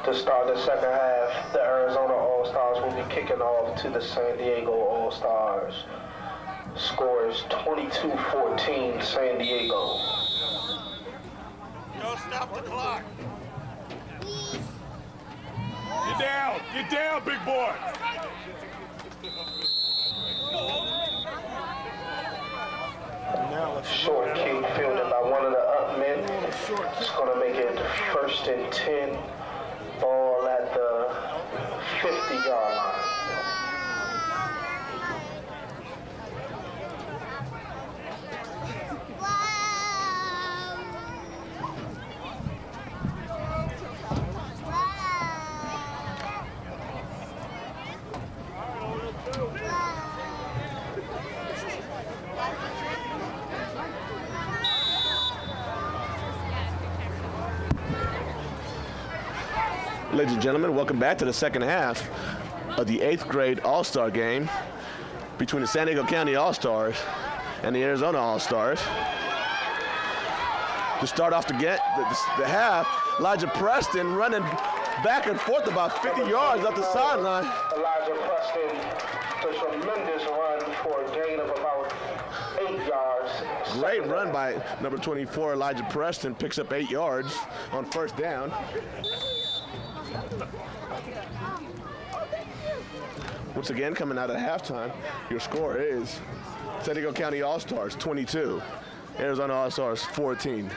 To start the second half, the Arizona All-Stars will be kicking off to the San Diego All-Stars. Score is 22-14 San Diego. Yo, stop the clock. Get down, big boy. Short kick fielded by one of the up men. It's going to make it 1st and 10. Ball at the 50-yard line. Ladies and gentlemen, welcome back to the second half of the 8th grade All-Star game between the San Diego County All-Stars and the Arizona All-Stars. To start off the half, Elijah Preston running back and forth about 50 yards up the sideline. Elijah Preston, a tremendous run for a gain of about 8 yards. Great run by number 24, Elijah Preston, picks up 8 yards on first down. Once again, coming out of halftime, your score is San Diego County All-Stars 22, Arizona All-Stars 14.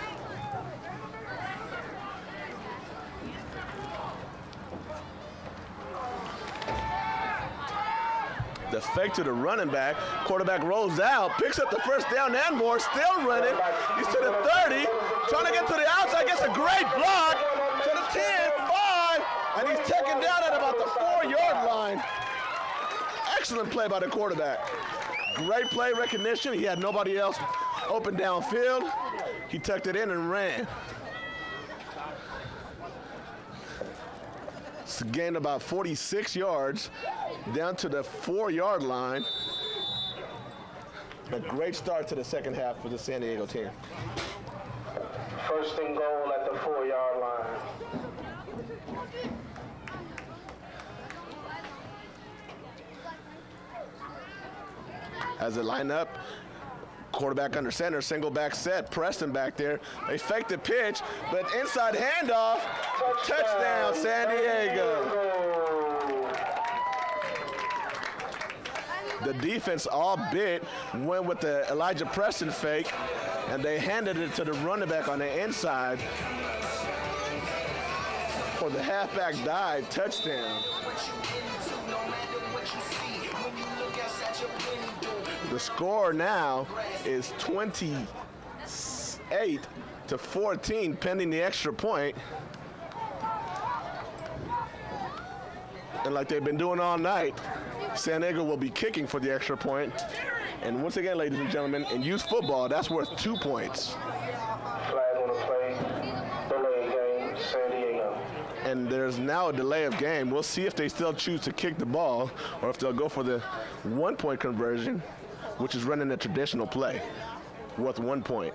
The fake to the running back. Quarterback rolls out, picks up the first down and more, still running. He's to the 30, trying to get to the outside, gets a great block to the 10, 5, and he's taken down at about the 4-yard line. Excellent play by the quarterback. Great play recognition. He had nobody else open downfield. He tucked it in and ran. It's gained about 46 yards down to the 4-yard line. A great start to the second half for the San Diego team. 1st and goal at the 4-yard line. As they line up, quarterback under center, single back set, Preston back there. They fake the pitch, but inside handoff, touchdown San Diego. The defense all bit went with the Elijah Preston fake, and they handed it to the running back on the inside for the halfback dive touchdown. The score now is 28-14, pending the extra point. And like they've been doing all night, San Diego will be kicking for the extra point. And once again, ladies and gentlemen, in youth football, that's worth 2 points. Flag on the play, delay game, San Diego. And there's now a delay of game. We'll see if they still choose to kick the ball or if they'll go for the 1-point conversion, which is running a traditional play, worth 1 point.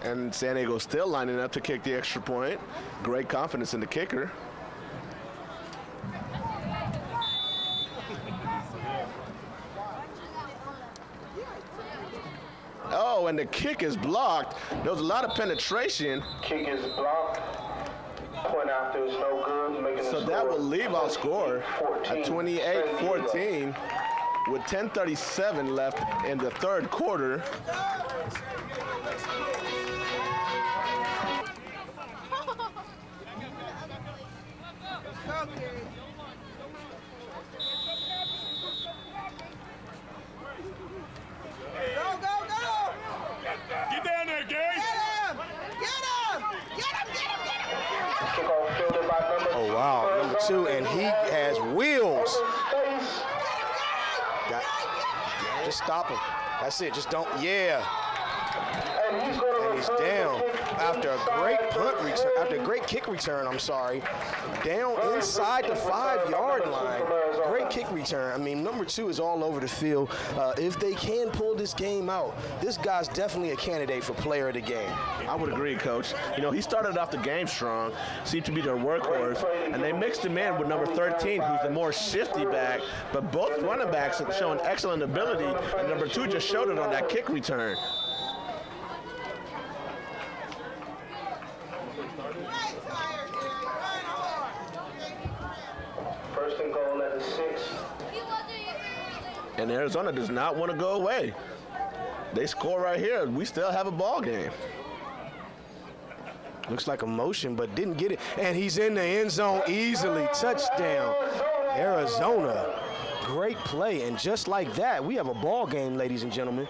And San Diego still lining up to kick the extra point. Great confidence in the kicker. Oh, and the kick is blocked. There was a lot of penetration. Kick is blocked. Point after is no good. Making So that will leave our score at 28-14 with 10:37 left in the third quarter. Get down there, Gage. Kickoff fielded by number Oh, wow, number 2, and he has wheels. Just stop him. That's it, just don't, yeah. And he's going to And he's down after a great punt return, after a great kick return, I'm sorry. Down inside the 5-yard line. Great kick return. I mean, number 2 is all over the field. If they can pull this game out, this guy's definitely a candidate for player of the game. I would agree, Coach. You know, he started off the game strong, seemed to be their workhorse, and they mixed him in with number 13, who's the more shifty back, but both running backs have shown excellent ability, and number 2 just showed it on that kick return. First and goal at the 6. And Arizona does not want to go away. They score right here. We still have a ball game. Looks like a motion, but didn't get it. And he's in the end zone easily. Touchdown, Arizona. Great play. And just like that, we have a ball game, ladies and gentlemen.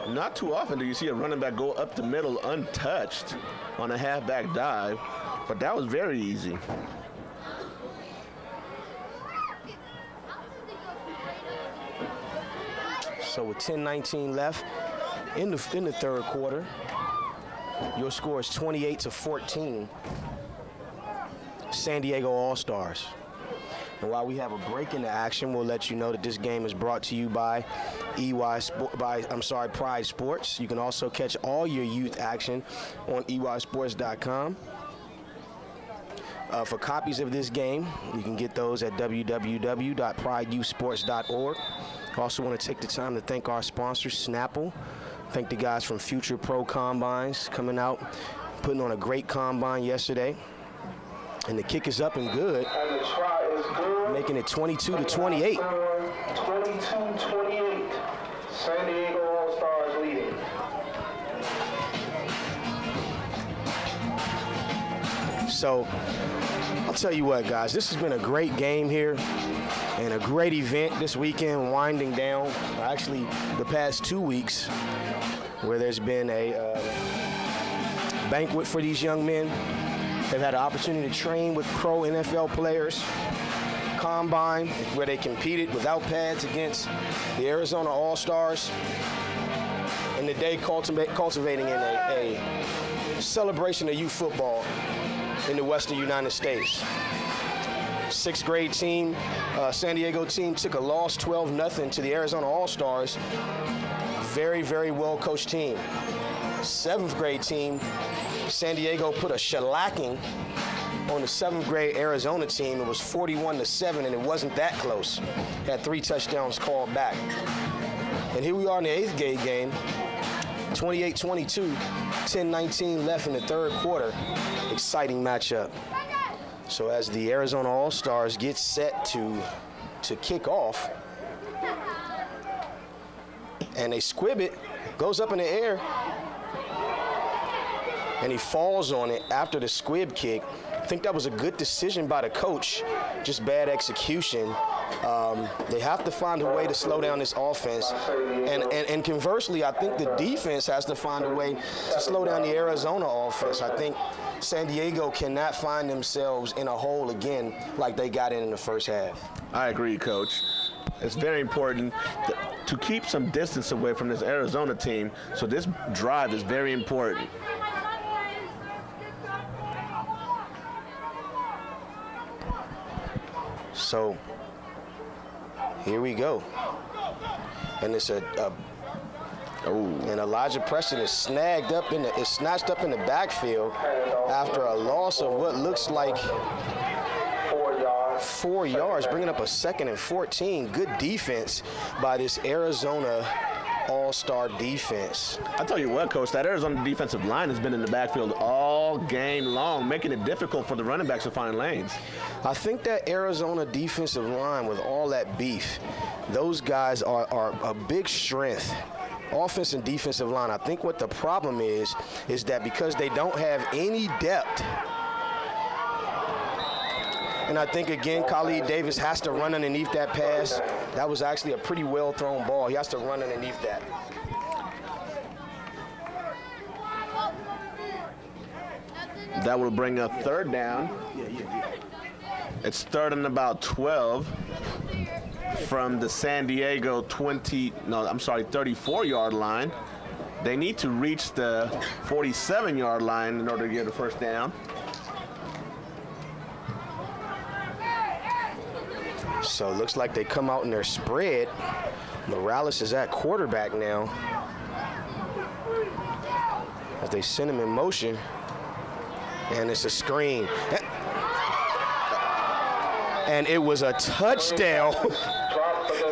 Not too often do you see a running back go up the middle untouched on a halfback dive, but that was very easy. So with 10:19 left in the third quarter, your score is 28-14. San Diego All-Stars. And while we have a break in the action, we'll let you know that this game is brought to you by Pride Sports. You can also catch all your youth action on EYSports.com. For copies of this game, you can get those at www.prideyouthsports.org. Also want to take the time to thank our sponsors, Snapple. Thank the guys from Future Pro Combines coming out, putting on a great combine yesterday. And the kick is up and good, And the try is good. making it 22-28. 22-28. San Diego All-Stars leading. So I'll tell you what, guys, this has been a great game here and a great event this weekend, winding down actually the past 2 weeks where there's been a banquet for these young men. They've had an opportunity to train with pro NFL players, combine where they competed without pads against the Arizona All-Stars, and today cultivating in a celebration of youth football in the Western United States. 6th grade team, San Diego team took a loss 12-0 to the Arizona All-Stars. Very, very well-coached team. 7th grade team, San Diego put a shellacking on the 7th grade Arizona team. It was 41-7, and it wasn't that close. Had 3 touchdowns called back. And here we are in the 8th grade game, 28-22, 10:19 left in the third quarter. Exciting matchup. So as the Arizona All-Stars get set to kick off, and a squib it, goes up in the air, and he falls on it after the squib kick. I think that was a good decision by the coach, just bad execution. They have to find a way to slow down this offense. And conversely, I think the defense has to find a way to slow down the Arizona offense. I think San Diego cannot find themselves in a hole again like they got in the first half. I agree, Coach. It's very important to keep some distance away from this Arizona team, so this drive is very important. So here we go. And it's and Elijah Preston is snatched up in the backfield after a loss of what looks like 4 yards, bringing up a 2nd and 14. Good defense by this Arizona All-Star defense. I tell you what, Coach, that Arizona defensive line has been in the backfield all game long, making it difficult for the running backs to find lanes. I think that Arizona defensive line, with all that beef, those guys are a big strength. Offense and defensive line. I think what the problem is that because they don't have any depth, and I think, again, Khalid Davis has to run underneath that pass. That was actually a pretty well-thrown ball. He has to run underneath that. That will bring up third down. It's 3rd and about 12 from the San Diego 34-yard line. They need to reach the 47-yard line in order to get a first down. So it looks like they come out in their spread. Morales is at quarterback now. As they send him in motion. And it's a screen. And it was a touchdown.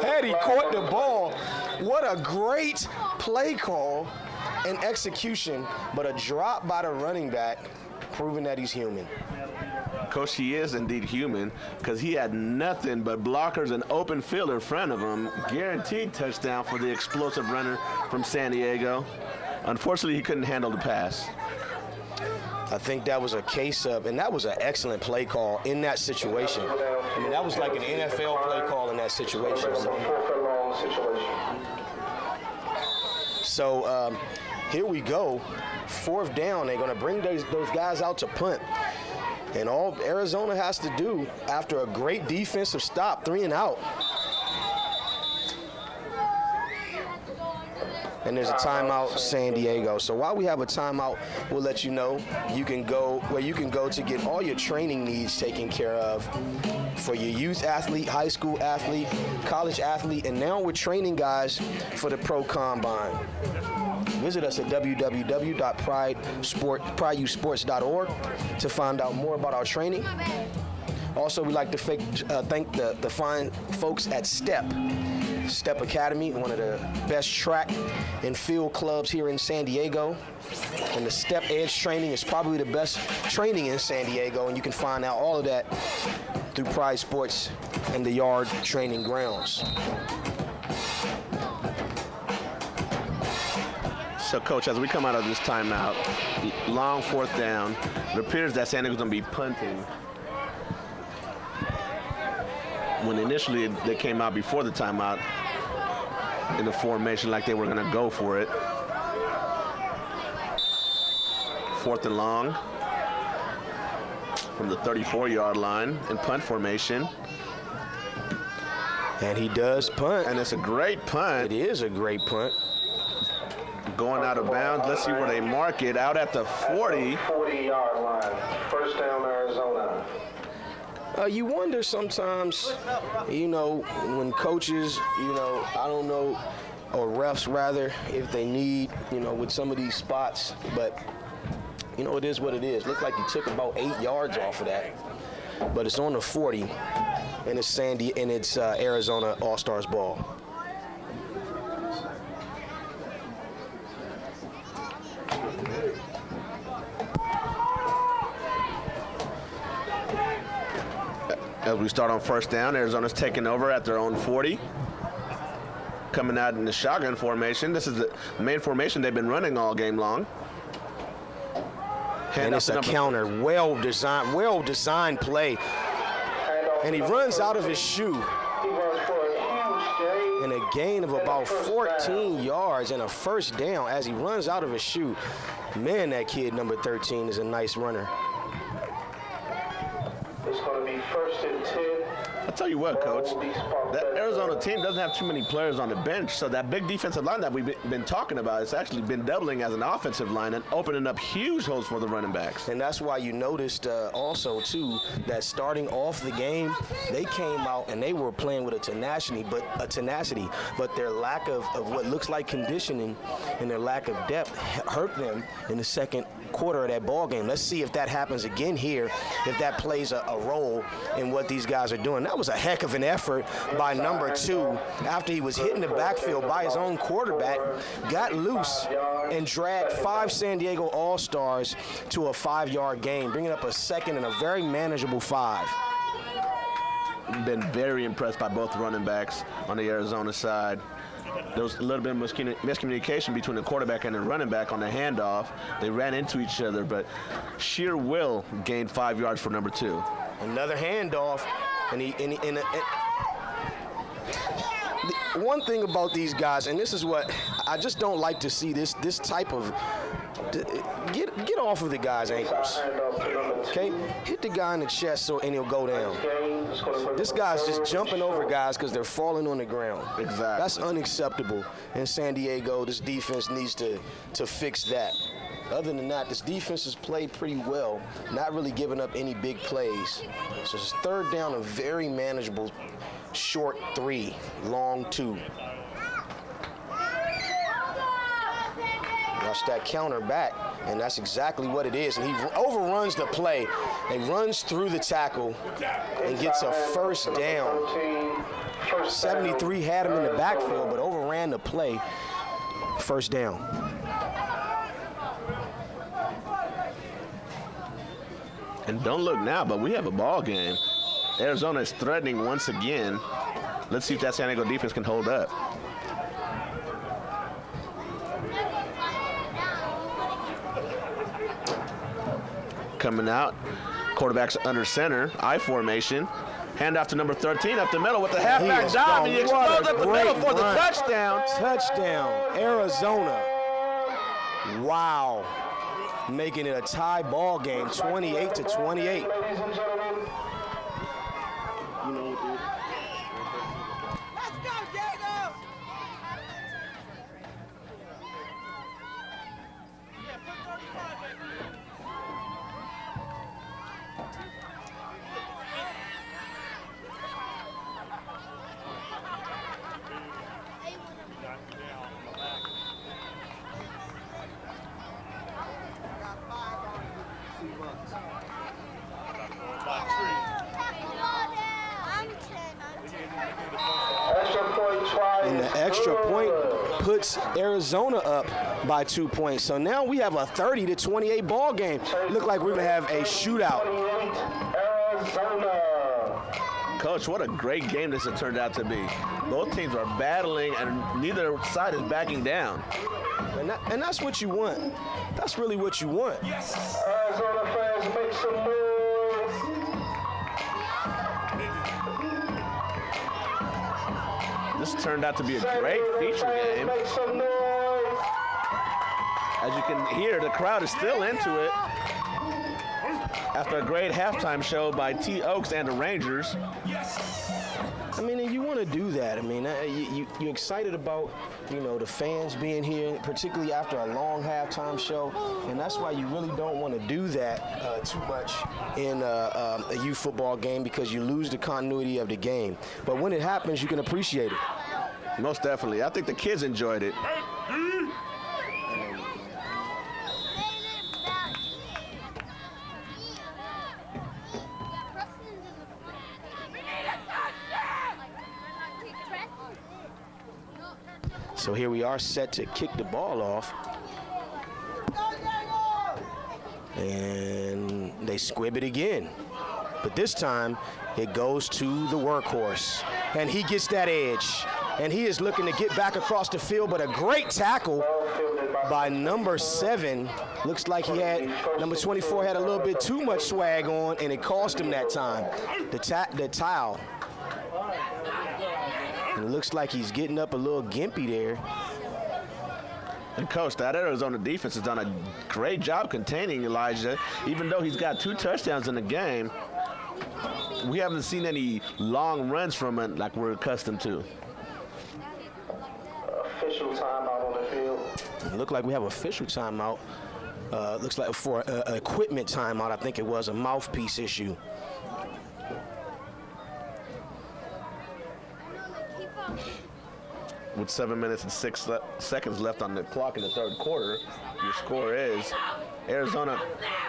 Had he caught the ball, what a great play call and execution, but a drop by the running back, proving that he's human. Coach, he is indeed human because he had nothing but blockers and open field in front of him. Guaranteed touchdown for the explosive runner from San Diego. Unfortunately, he couldn't handle the pass. I think that was a case of, and that was an excellent play call in that situation. I mean, that was like an NFL play call in that situation. So here we go. Fourth down, they're going to bring those guys out to punt. And all Arizona has to do after a great defensive stop, 3 and out. And there's a timeout, San Diego. So while we have a timeout, we'll let you know you can go where you can go to get all your training needs taken care of for your youth athlete, high school athlete, college athlete, and now we're training guys for the Pro Combine. Visit us at www.prideusports.org to find out more about our training. Also, we'd like to thank the fine folks at STEP Academy, one of the best track and field clubs here in San Diego. And the STEP Edge training is probably the best training in San Diego, and you can find out all of that through Pride Sports and the Yard Training Grounds. So, Coach, as we come out of this timeout, long fourth down, it appears that San Diego's going to be punting. When initially they came out before the timeout in the formation like they were going to go for it. Fourth and long from the 34-yard line in punt formation. And he does punt. And it's a great punt. It is a great punt. Going out of bounds. Let's see where they mark it. Out at the 40. 40-yard line. First down, Arizona. You wonder sometimes, when coaches, I don't know, or refs rather, if they need, with some of these spots, but, it is what it is. Looked like he took about 8 yards off of that, but it's on the 40, and it's Arizona All-Stars ball. As we start on first down, Arizona's taking over at their own 40. Coming out in the shotgun formation. This is the main formation they've been running all game long. And it's a counter, well-designed play. And he runs out of his shoe. And a gain of about 14 yards and a first down as he runs out of his shoe. Man, that kid, number 13, is a nice runner. It's going to be first and 10. I'll tell you what, Coach, that Arizona team doesn't have too many players on the bench, so that big defensive line that we've been talking about has actually been doubling as an offensive line and opening up huge holes for the running backs. And that's why you noticed also, too, that starting off the game, they came out and they were playing with a tenacity, but their lack of what looks like conditioning and their lack of depth hurt them in the second quarter of that ball game. Let's see if that happens again here, if that plays a role in what these guys are doing. That was a heck of an effort by number 2 after he was hit in the backfield by his own quarterback, got loose and dragged 5 San Diego All-Stars to a 5-yard gain, bringing up a second and a very manageable 5. Been very impressed by both running backs on the Arizona side. There was a little bit of miscommunication between the quarterback and the running back on the handoff. They ran into each other, but sheer will gained 5 yards for number 2. Another handoff, one thing about these guys, and this is what I just don't like to see, this type of get off of the guy's ankles. Okay, hit the guy in the chest and he'll go down. This guy's just jumping over guys because they're falling on the ground. Exactly. That's unacceptable in San Diego. This defense needs to fix that. Other than that, this defense has played pretty well, not really giving up any big plays. So it's 3rd down, a very manageable short 3, long 2. Watch that counter back, and that's exactly what it is. And he overruns the play and runs through the tackle and gets a 1st down. 73 had him in the backfield, but overran the play. 1st down. And don't look now, but we have a ball game. Arizona is threatening once again. Let's see if that San Diego defense can hold up. Coming out, quarterback's under center, I formation. Hand off to number 13 up the middle with the halfback dive, and he explodes up the middle for the touchdown. Touchdown, Arizona. Wow. Making it a tie ball game, 28-28. Ladies and gentlemen. Let's go, Diego! And the extra point puts Arizona up by 2 points. So now we have a 30-28 ball game. Look like we're going to have a shootout. Arizona. Coach, what a great game this has turned out to be. Both teams are battling, and neither side is backing down. And that's what you want. That's really what you want. Arizona fans, make some noise. This turned out to be a great feature game. Make some noise. As you can hear, the crowd is still into it after a great halftime show by T. Oaks and the Rangers. I mean, and you want to do that. I mean, you're excited about, the fans being here, particularly after a long halftime show, and that's why you really don't want to do that too much in a youth football game, because you lose the continuity of the game. But when it happens, you can appreciate it. Most definitely. I think the kids enjoyed it. So here we are set to kick the ball off. And they squib it again. But this time, it goes to the workhorse. And he gets that edge. And he is looking to get back across the field, but a great tackle by number 7. Looks like number 24 had a little bit too much swag on, and it cost him that time. The towel. And it looks like he's getting up a little gimpy there. And Coach, that Arizona defense has done a great job containing Elijah. Even though he's got 2 touchdowns in the game, we haven't seen any long runs from it like we're accustomed to. Official timeout on the field. It looked like we have official timeout. Looks like for an equipment timeout, I think it was a mouthpiece issue. With 7 minutes and 6 seconds left on the clock in the third quarter, your score is Arizona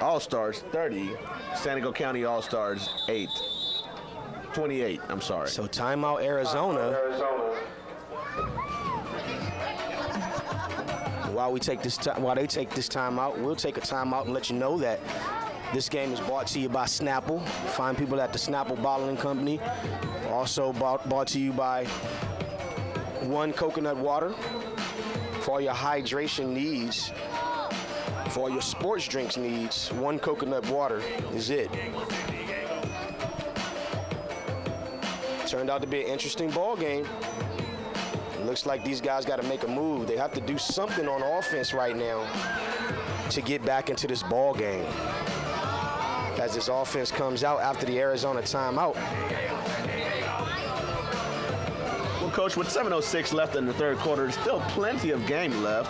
All-Stars 30, San Diego County All-Stars 28, I'm sorry. So timeout Arizona. While they take this timeout, we'll take a timeout and let you know that this game is brought to you by Snapple. Find people at the Snapple Bottling Company. Also brought to you by One Coconut Water. For all your hydration needs, for all your sports drinks needs, One Coconut Water is it. Turned out to be an interesting ball game. It looks like these guys got to make a move. They have to do something on offense right now to get back into this ball game. as this offense comes out after the Arizona timeout. Well, Coach, with 7:06 left in the third quarter, there's still plenty of game left.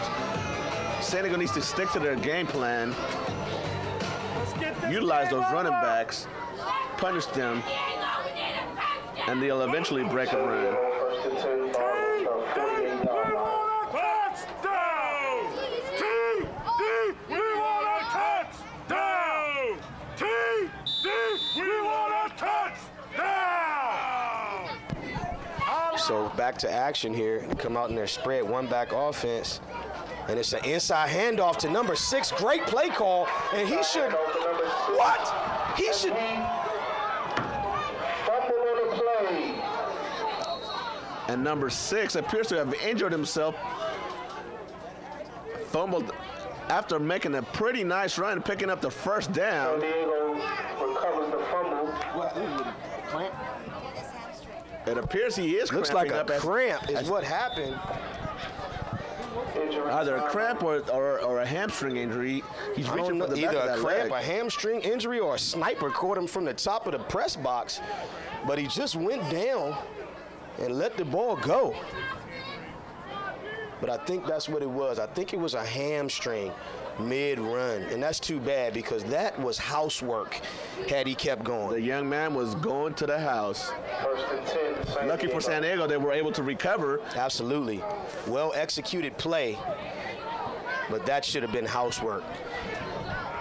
San Diego needs to stick to their game plan, utilize those running backs, punish them, and they'll eventually break a run. First and 10, ball on the 48-yard line. Touchdown! TD, we want a touchdown! TD, we want a touchdown! So back to action here. Come out in their spread one-back offense. And it's an inside handoff to number 6. Great play call. And he should, what? He should. Fumble on the play. And number 6 appears to have injured himself. Fumbled after making a pretty nice run, picking up the first San down. Diego recovers the fumble. Cramp? It appears he is Looks like cramping a up cramp is what happened. Injury either a cramp or a hamstring injury. He's I don't reaching know, for the back either of a that cramp, leg. a hamstring injury, or a sniper caught him from the top of the press box. But he just went down and let the ball go. But I think that's what it was. I think it was a hamstring mid-run. And that's too bad because that was housework had he kept The going. young man was going to the house. First and 10, San Lucky for Diego. San Diego, they were able to recover. Absolutely. Well-executed play, but that should have been housework.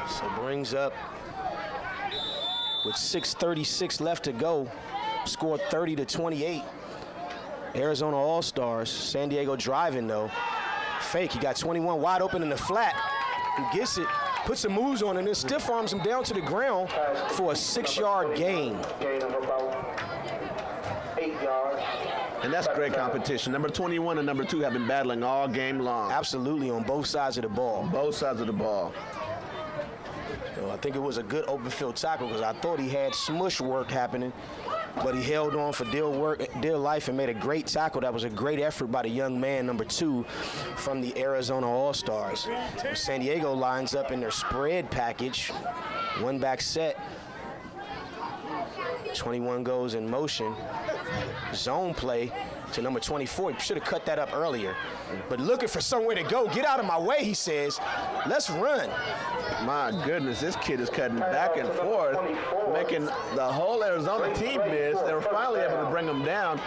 So brings up with 6:36 left to go, scored 30-28. Arizona All-Stars. San Diego driving, though. Fake. He got 21 wide open in the flat. He gets it, puts some moves on, and then stiff arms him down to the ground for a 6-yard gain. Gain of about 8 yards. And that's great competition. Number 21 and number 2 have been battling all game long. Absolutely on both sides of the ball. Both sides of the ball. So I think it was a good open field tackle because I thought he had smush work happening, but he held on for dear life and made a great tackle. That was a great effort by the young man, number 2, from the Arizona All-Stars. San Diego lines up in their spread package, one-back set. 21 goes in motion. Zone play to number 24. He should have cut that up earlier. But looking for somewhere to go. Get out of my way, he says. Let's run. My goodness, this kid is cutting back and forth, making the whole Arizona team miss. They were finally able to bring him down,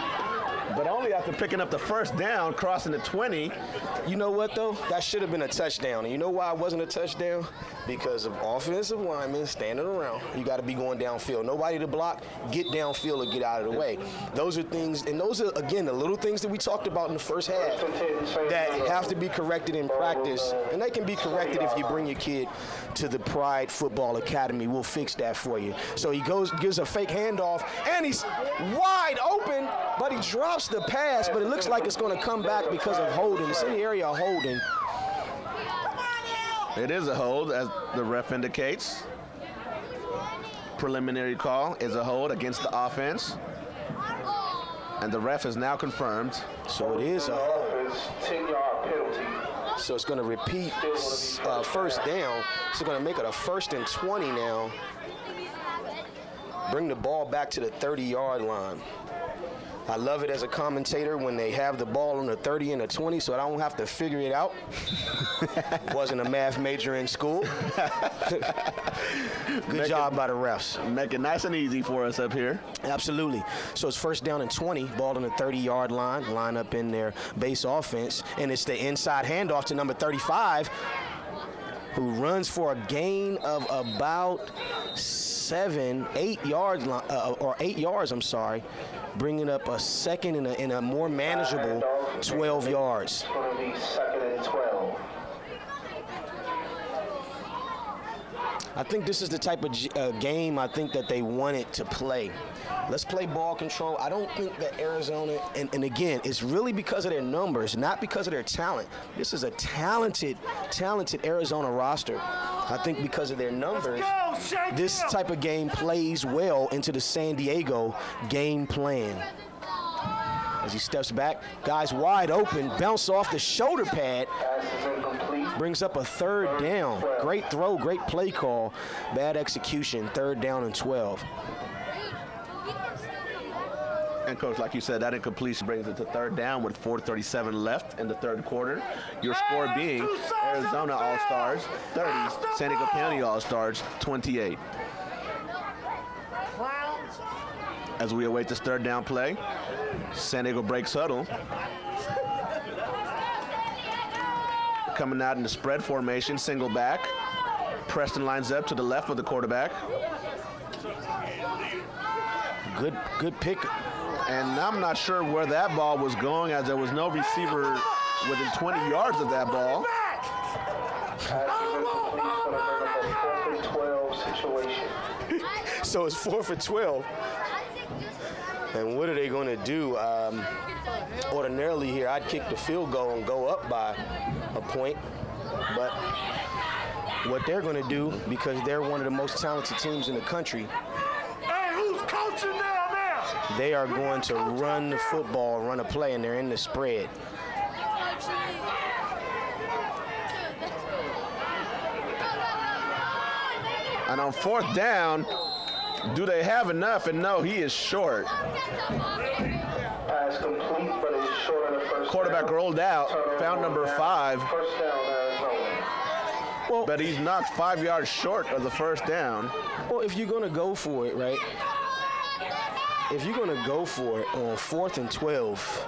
but only after picking up the first down, crossing the 20. You know what, though? That should have been a touchdown. And you know why it wasn't a touchdown? Because of offensive linemen standing around. You got to be going downfield. Nobody to block. Get downfield or get out of the way. Those are things, and those are, again, the little things that we talked about in the first half that have to be corrected in practice. And they can be corrected if you bring your kid to the Pride Football Academy. We'll fix that for you. So he gives a fake handoff, and he's wide open, but he drops the pass, but it looks like it's going to come back because of holding. It's in the area of holding. It is a hold, as the ref indicates. Preliminary call is a hold against the offense. And the ref is now confirmed. So it is a hold. 10-yard penalty. So it's going to repeat first down. So going to make it a 1st and 20 now. Bring the ball back to the 30-yard line. I love it as a commentator when they have the ball on the 30 and the 20 so I don't have to figure it out. Wasn't a math major in school. Good job by the refs. Make it nice and easy for us up here. Absolutely. So it's 1st down and 20, ball on the 30-yard line up in their base offense, and it's the inside handoff to number 35, who runs for a gain of about 8 yards, bringing up a second in a more manageable 12 yards. It's going to be 2nd and 12. I think this is the type of game I think that they wanted to play. Let's play ball control. I don't think that Arizona, and again, it's really because of their numbers, not because of their talent. This is a talented Arizona roster. I think because of their numbers, this type of game plays well into the San Diego game plan. As he steps back, guys wide open, bounce off the shoulder pad. Pass is incomplete. Brings up a third down. Great throw, great play call. Bad execution, 3rd down and 12. And, Coach, like you said, that incompletion brings it to 3rd down with 4:37 left in the 3rd quarter. Your score being Arizona All-Stars 30, San Diego County All-Stars 28. As we await this 3rd down play, San Diego breaks huddle. Coming out in the spread formation, single back. Preston lines up to the left of the quarterback. Good pick. And I'm not sure where that ball was going, as there was no receiver within 20 yards of that ball. So it's 4 for 12. And what are they going to do? Ordinarily here, I'd kick the field goal and go up by a point. But what they're going to do, because they're one of the most talented teams in the country, Hey, who's coaching down there? they are going to run the football, run a play, and they're in the spread. And on 4th down, do they have enough? And no, he is short. Pass complete, but it's short of the first Quarterback down. rolled out, found number 5, First down, Arizona. but he's knocked 5 yards short of the 1st down. Well, if you're going to go for it, right? If you're going to go for it on 4th and 12,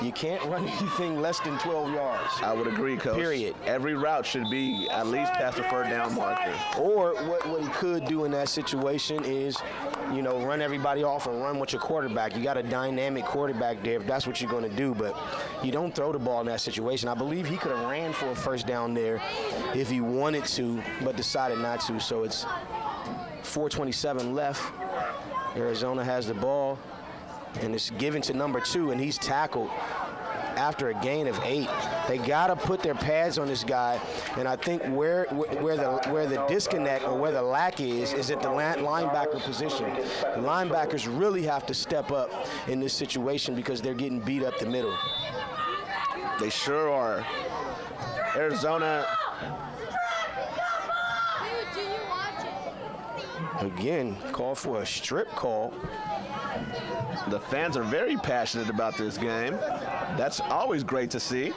you can't run anything less than 12 yards. I would agree, Coach. Period. Every route should be at least past the 3rd down marker. Or what he could do in that situation is, you know, run everybody off and run with your quarterback. You got a dynamic quarterback there if that's what you're going to do, but you don't throw the ball in that situation. I believe he could have ran for a 1st down there if he wanted to, but decided not to. So it's 4:27 left. Arizona has the ball, and it's given to number 2, and he's tackled after a gain of 8. They got to put their pads on this guy, and I think where the disconnect or where the lack is at the linebacker position. The linebackers really have to step up in this situation because they're getting beat up the middle. They sure are. Arizona. Again, call for a strip call. The fans are very passionate about this game. That's always great to see.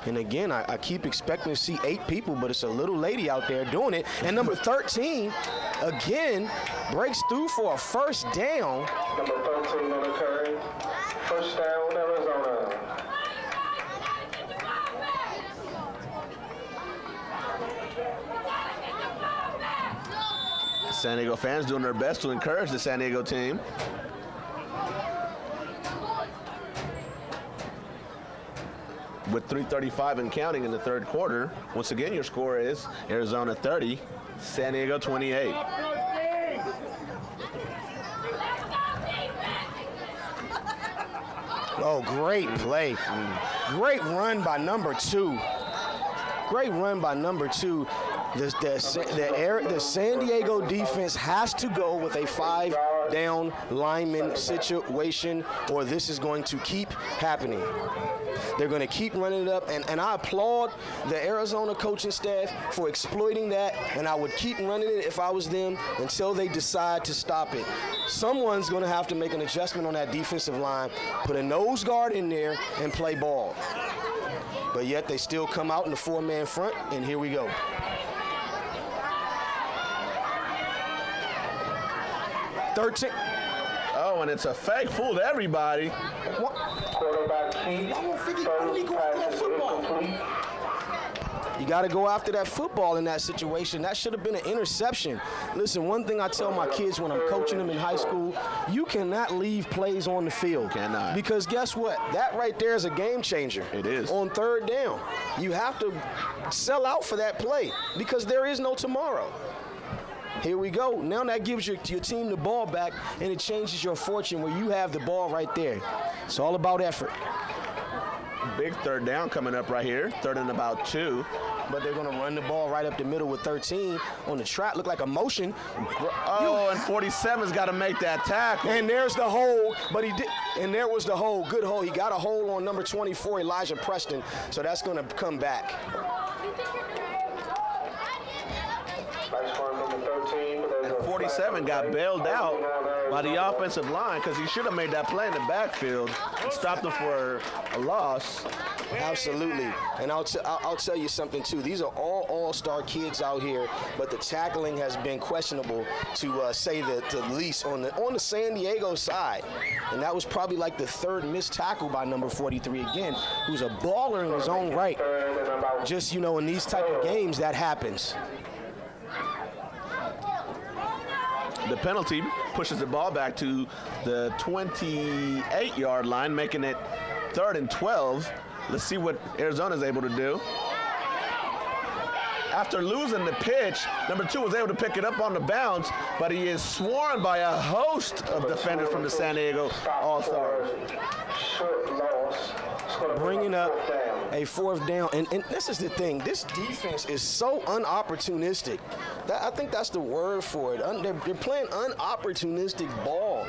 And again, I keep expecting to see 8 people, but it's a little lady out there doing it. And number 13, again, breaks through for a 1st down. Number 13 on the carry. First down, Arizona. San Diego fans doing their best to encourage the San Diego team. With 3:35 and counting in the 3rd quarter, once again your score is Arizona 30, San Diego 28. Oh, great play. Great run by number 2. Great run by number 2. The San Diego defense has to go with a 5-down lineman situation, or this is going to keep happening. They're going to keep running it up, and I applaud the Arizona coaching staff for exploiting that, and I would keep running it if I was them until they decide to stop it. Someone's going to have to make an adjustment on that defensive line, put a nose guard in there, and play ball. But yet they still come out in the 4-man front, and here we go. Oh, and it's a fake. Fooled everybody. Quarterback keep. You got to go after that football in that situation. That should have been an interception. Listen, one thing I tell my kids when I'm coaching them in high school, you cannot leave plays on the field. Cannot. Because guess what? That right there is a game changer. It is. On 3rd down. You have to sell out for that play because there is no tomorrow. Here we go. Now that gives your team the ball back, and it changes your fortune where you have the ball right there. It's all about effort. Big 3rd down coming up right here. 3rd and about 2. But they're going to run the ball right up the middle with 13 on the trap. Look like a motion. Oh, and 47's got to make that tackle. And there's the hole, but he did. And there was the hole. Good hole. He got a hole on number 24, Elijah Preston. So that's going to come back. Nice run, number 13. But there's a 47 got bailed out by the offensive line because he should have made that play in the backfield and stopped him for a loss. Absolutely. And I'll tell you something, too. These are all all-star kids out here, but the tackling has been questionable, to say the least, on the San Diego side. And that was probably like the third missed tackle by number 43 again, who's a baller in his own right. Just, you know, in these type of games, that happens. The penalty pushes the ball back to the 28-yard line, making it 3rd and 12. Let's see what Arizona's able to do. After losing the pitch, number 2 was able to pick it up on the bounce, but he is swarmed by a host of defenders from the San Diego All-Stars. Short loss. Bringing up a 4th down. And this is the thing. This defense is so unopportunistic. I think that's the word for it. They're playing unopportunistic ball.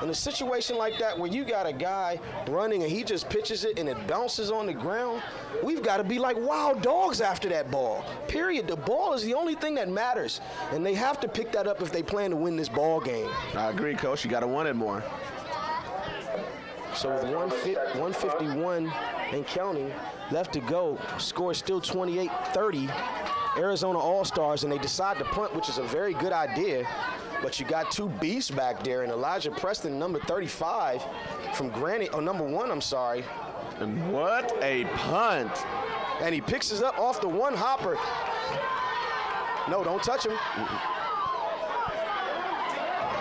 In a situation like that where you got a guy running and he just pitches it and it bounces on the ground, we've got to be like wild dogs after that ball. Period. The ball is the only thing that matters. And they have to pick that up if they plan to win this ball game. I agree, Coach. You got to want it more. So with 151 and counting left to go, score is still 28-30. Arizona All-Stars, and they decide to punt, which is a very good idea. But you got 2 beasts back there, and Elijah Preston, number 35, from Granite, number 1, I'm sorry. And what a punt. And he picks us up off the one hopper. No, don't touch him.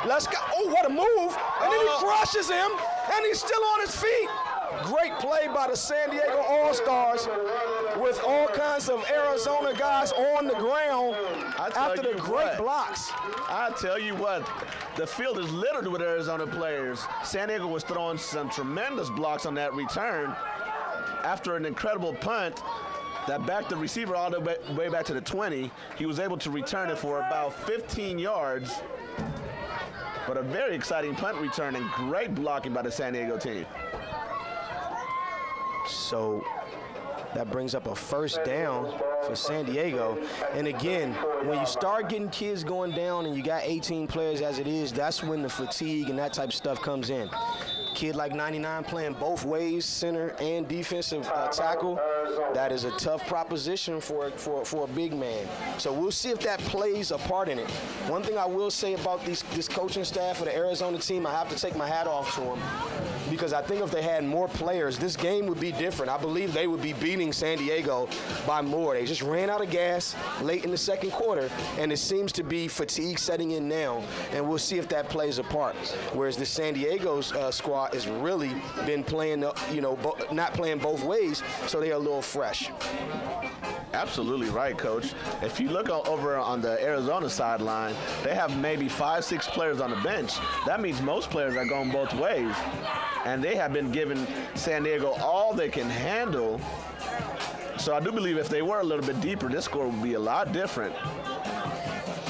Let's go. Oh, what a move. And then he crushes him, and he's still on his feet. Great play by the San Diego All-Stars with all kinds of Arizona guys on the ground after the great blocks. I tell you what, the field is littered with Arizona players. San Diego was throwing some tremendous blocks on that return. After an incredible punt that backed the receiver all the way back to the 20, he was able to return it for about 15 yards. But a very exciting punt return and great blocking by the San Diego team. So that brings up a 1st down for San Diego. And again, when you start getting kids going down and you got 18 players as it is, that's when the fatigue and that type of stuff comes in. Kid like 99 playing both ways, center and defensive tackle, that is a tough proposition for a big man. So we'll see if that plays a part in it. One thing I will say about this coaching staff for the Arizona team, I have to take my hat off to them, because I think if they had more players, this game would be different. I believe they would be beating San Diego by more. They just ran out of gas late in the 2nd quarter, and it seems to be fatigue setting in now, and we'll see if that plays a part. Whereas the San Diego's squad has really been playing, not playing both ways, so they're a little fresh. Absolutely right, Coach. If you look over on the Arizona sideline, they have maybe 5-6 players on the bench. That means most players are going both ways. And they have been giving San Diego all they can handle. So I do believe if they were a little bit deeper, this score would be a lot different.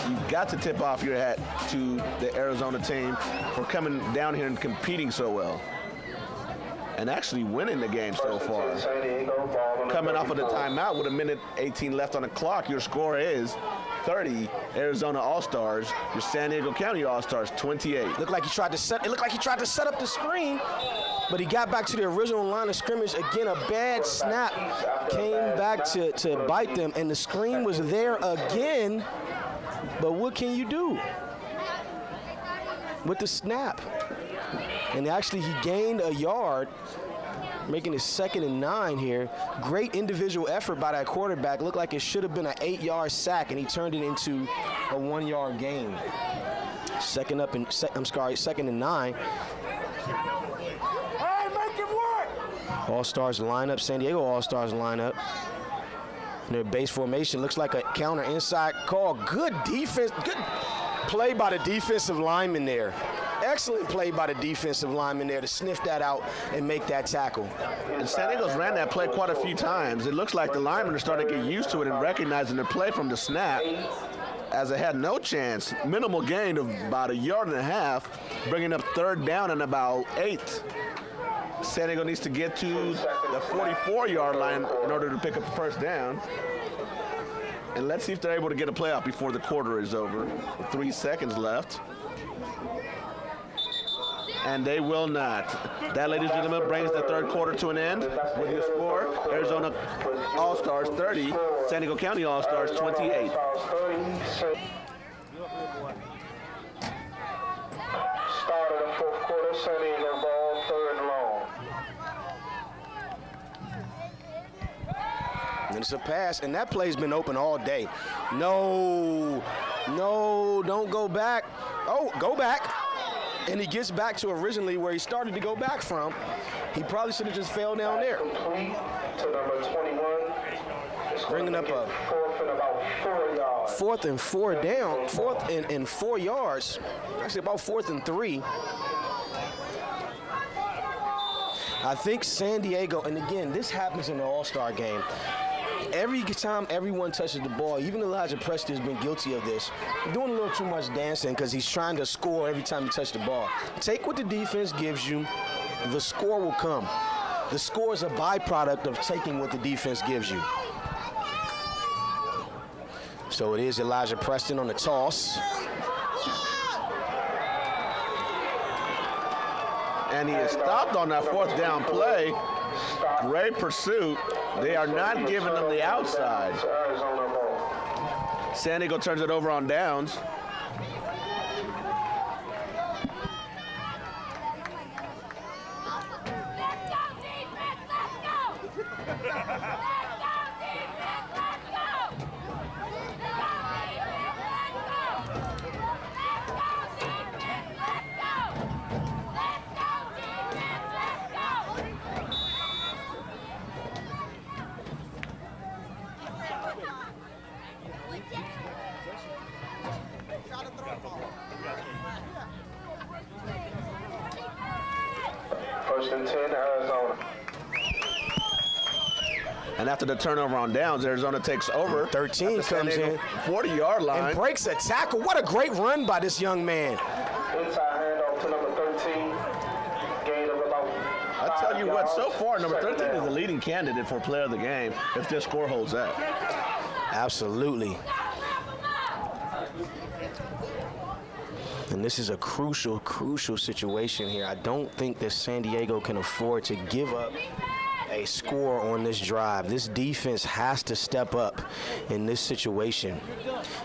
You've got to tip off your hat to the Arizona team for coming down here and competing so well. And actually winning the game so far. Coming off of the timeout with 1:18 left on the clock, your score is 30 Arizona All-Stars. Your San Diego County All-Stars 28. Looked like he tried to set up the screen, but he got back to the original line of scrimmage. Again, a bad snap came back to bite them, and the screen was there again. But what can you do with the snap? And actually, he gained a yard, making it 2nd and 9 here. Great individual effort by that quarterback. Looked like it should have been an 8-yard sack, and he turned it into a 1-yard gain. 2nd and 9. Hey, make it work! All-Stars lineup, San Diego All-Stars lineup. Their base formation looks like a counter inside call. Good defense, good play by the defensive lineman there. Excellent play by the defensive lineman there to sniff that out and make that tackle. And San Diego's ran that play quite a few times. It looks like the linemen are starting to get used to it and recognizing the play from the snap, as it had no chance. Minimal gain of about 1.5 yards, bringing up 3rd down and about 8. San Diego needs to get to the 44-yard line in order to pick up the 1st down. And let's see if they're able to get a playoff before the quarter is over. With 3 seconds left. And they will not. That, ladies and gentlemen, brings the third quarter to an end with your score. Arizona All-Stars 30, San Diego County All-Stars 28. Start of the fourth quarter, San Diego ball, third and long. And it's a pass, and that play's been open all day. No, don't go back. Oh, go back. And he gets back to originally where he started to go back from. He probably should have just fell down there. Complete to number 21. Bringing up a fourth and about 4 yards. 4th and 4 down, 4th and 4 yards. Actually about 4th and 3. I think San Diego, and again, this happens in the All-Star game. Every time everyone touches the ball, even Elijah Preston has been guilty of this, doing a little too much dancing because he's trying to score every time you touch the ball. Take what the defense gives you, the score will come. The score is a byproduct of taking what the defense gives you. So it is Elijah Preston on the toss. And he is stopped on that fourth down play. Great pursuit. They are not giving them the outside. San Diego turns it over on downs. First and 10, Arizona. And after the turnover on downs, Arizona takes over. 13 comes in. 40-yard line. And breaks a tackle. What a great run by this young man. Inside handoff to number 13. Gain of about 5 I tell you what, yards. so far, number 13 Second is down. the leading candidate for player of the game if this score holds up. Absolutely. And this is a crucial, crucial situation here. I don't think that San Diego can afford to give up a score on this drive. This defense has to step up in this situation.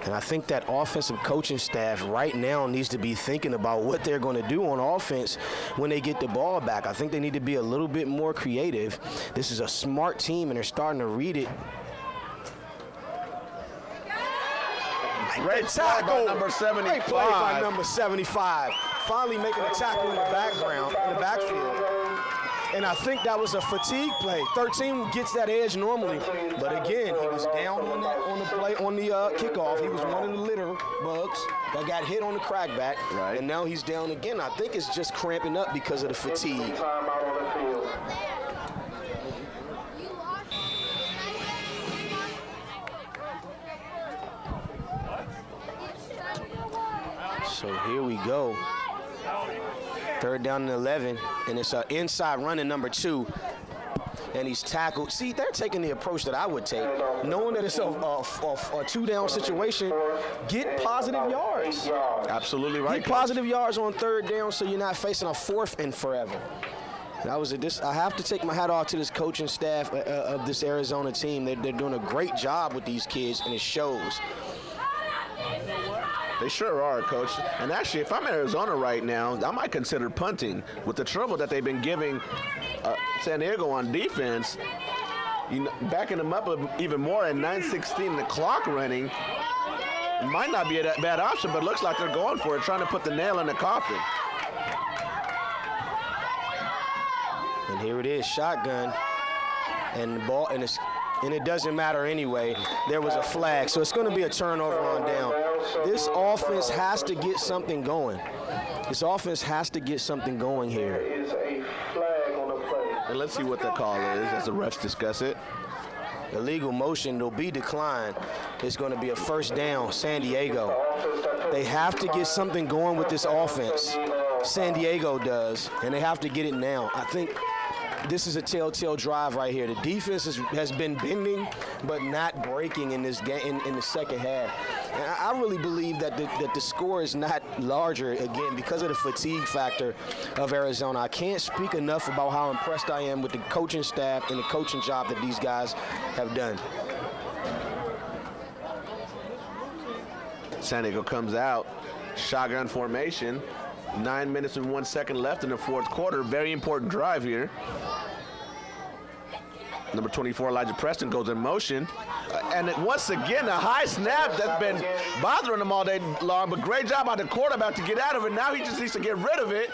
And I think that offensive coaching staff right now needs to be thinking about what they're going to do on offense when they get the ball back. I think they need to be a little bit more creative. This is a smart team, and they're starting to read it. Great tackle by number 75. Great play by number 75. Finally making a tackle in the background, in the backfield. And I think that was a fatigue play. 13 gets that edge normally, but again, he was down on the play on the kickoff. He was one of the litter bugs that got hit on the crackback, right. And now he's down again. I think it's just cramping up because of the fatigue. Time out on the field. So here we go. Third down and 11, and it's an inside running number 2. And he's tackled. See, they're taking the approach that I would take, knowing that it's a 2-down situation. Get positive yards. Absolutely right. Get positive yards on third down so you're not facing a 4th and forever. I have to take my hat off to this coaching staff of this Arizona team. They're doing a great job with these kids, and it shows. They sure are, Coach. And actually, if I'm Arizona right now, I might consider punting. With the trouble that they've been giving San Diego on defense, backing them up even more at 9:16, the clock running. It might not be a bad option, but it looks like they're going for it, trying to put the nail in the coffin. And here it is, shotgun. And the ball, and it doesn't matter anyway. There was a flag, so it's going to be a turnover on down. This offense has to get something going. This offense has to get something going here. There is a flag on the play. And let's see what the call is as the refs discuss it. Illegal motion will be declined. It's going to be a first down, San Diego. They have to get something going with this offense. San Diego does, and they have to get it now. I think this is a telltale drive right here. The defense has been bending, but not breaking in this game in the second half. And I really believe that the score is not larger, again, because of the fatigue factor of Arizona. I can't speak enough about how impressed I am with the coaching staff and the coaching job that these guys have done. San Diego comes out, shotgun formation. 9 minutes and 1 second left in the fourth quarter. Very important drive here. Number 24, Elijah Preston, goes in motion. And once again, a high snap that's been bothering him all day long, but great job by the quarterback to get out of it. Now he just needs to get rid of it.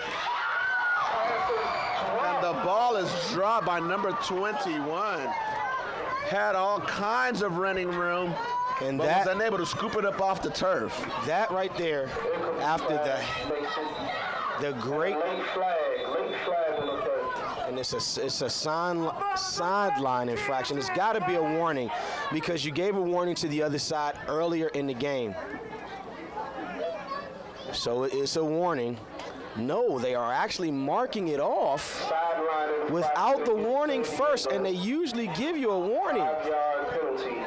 And the ball is dropped by number 21. Had all kinds of running room, and that was unable to scoop it up off the turf. That right there, after the great late flag on the third. and it's a sideline infraction. It's got to be a warning because you gave a warning to the other side earlier in the game. So it's a warning. No, they are actually marking it off without the warning first, and they usually give you a warning. 5-yard penalty.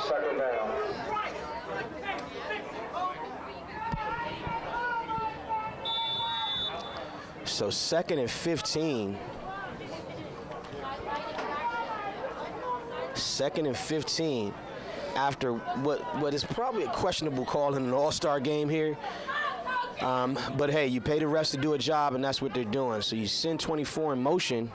Second down. So 2nd and 15. 2nd and 15 after what is probably a questionable call in an all-star game here. But hey, you pay the refs to do a job, and that's what they're doing. So you send 24 in motion,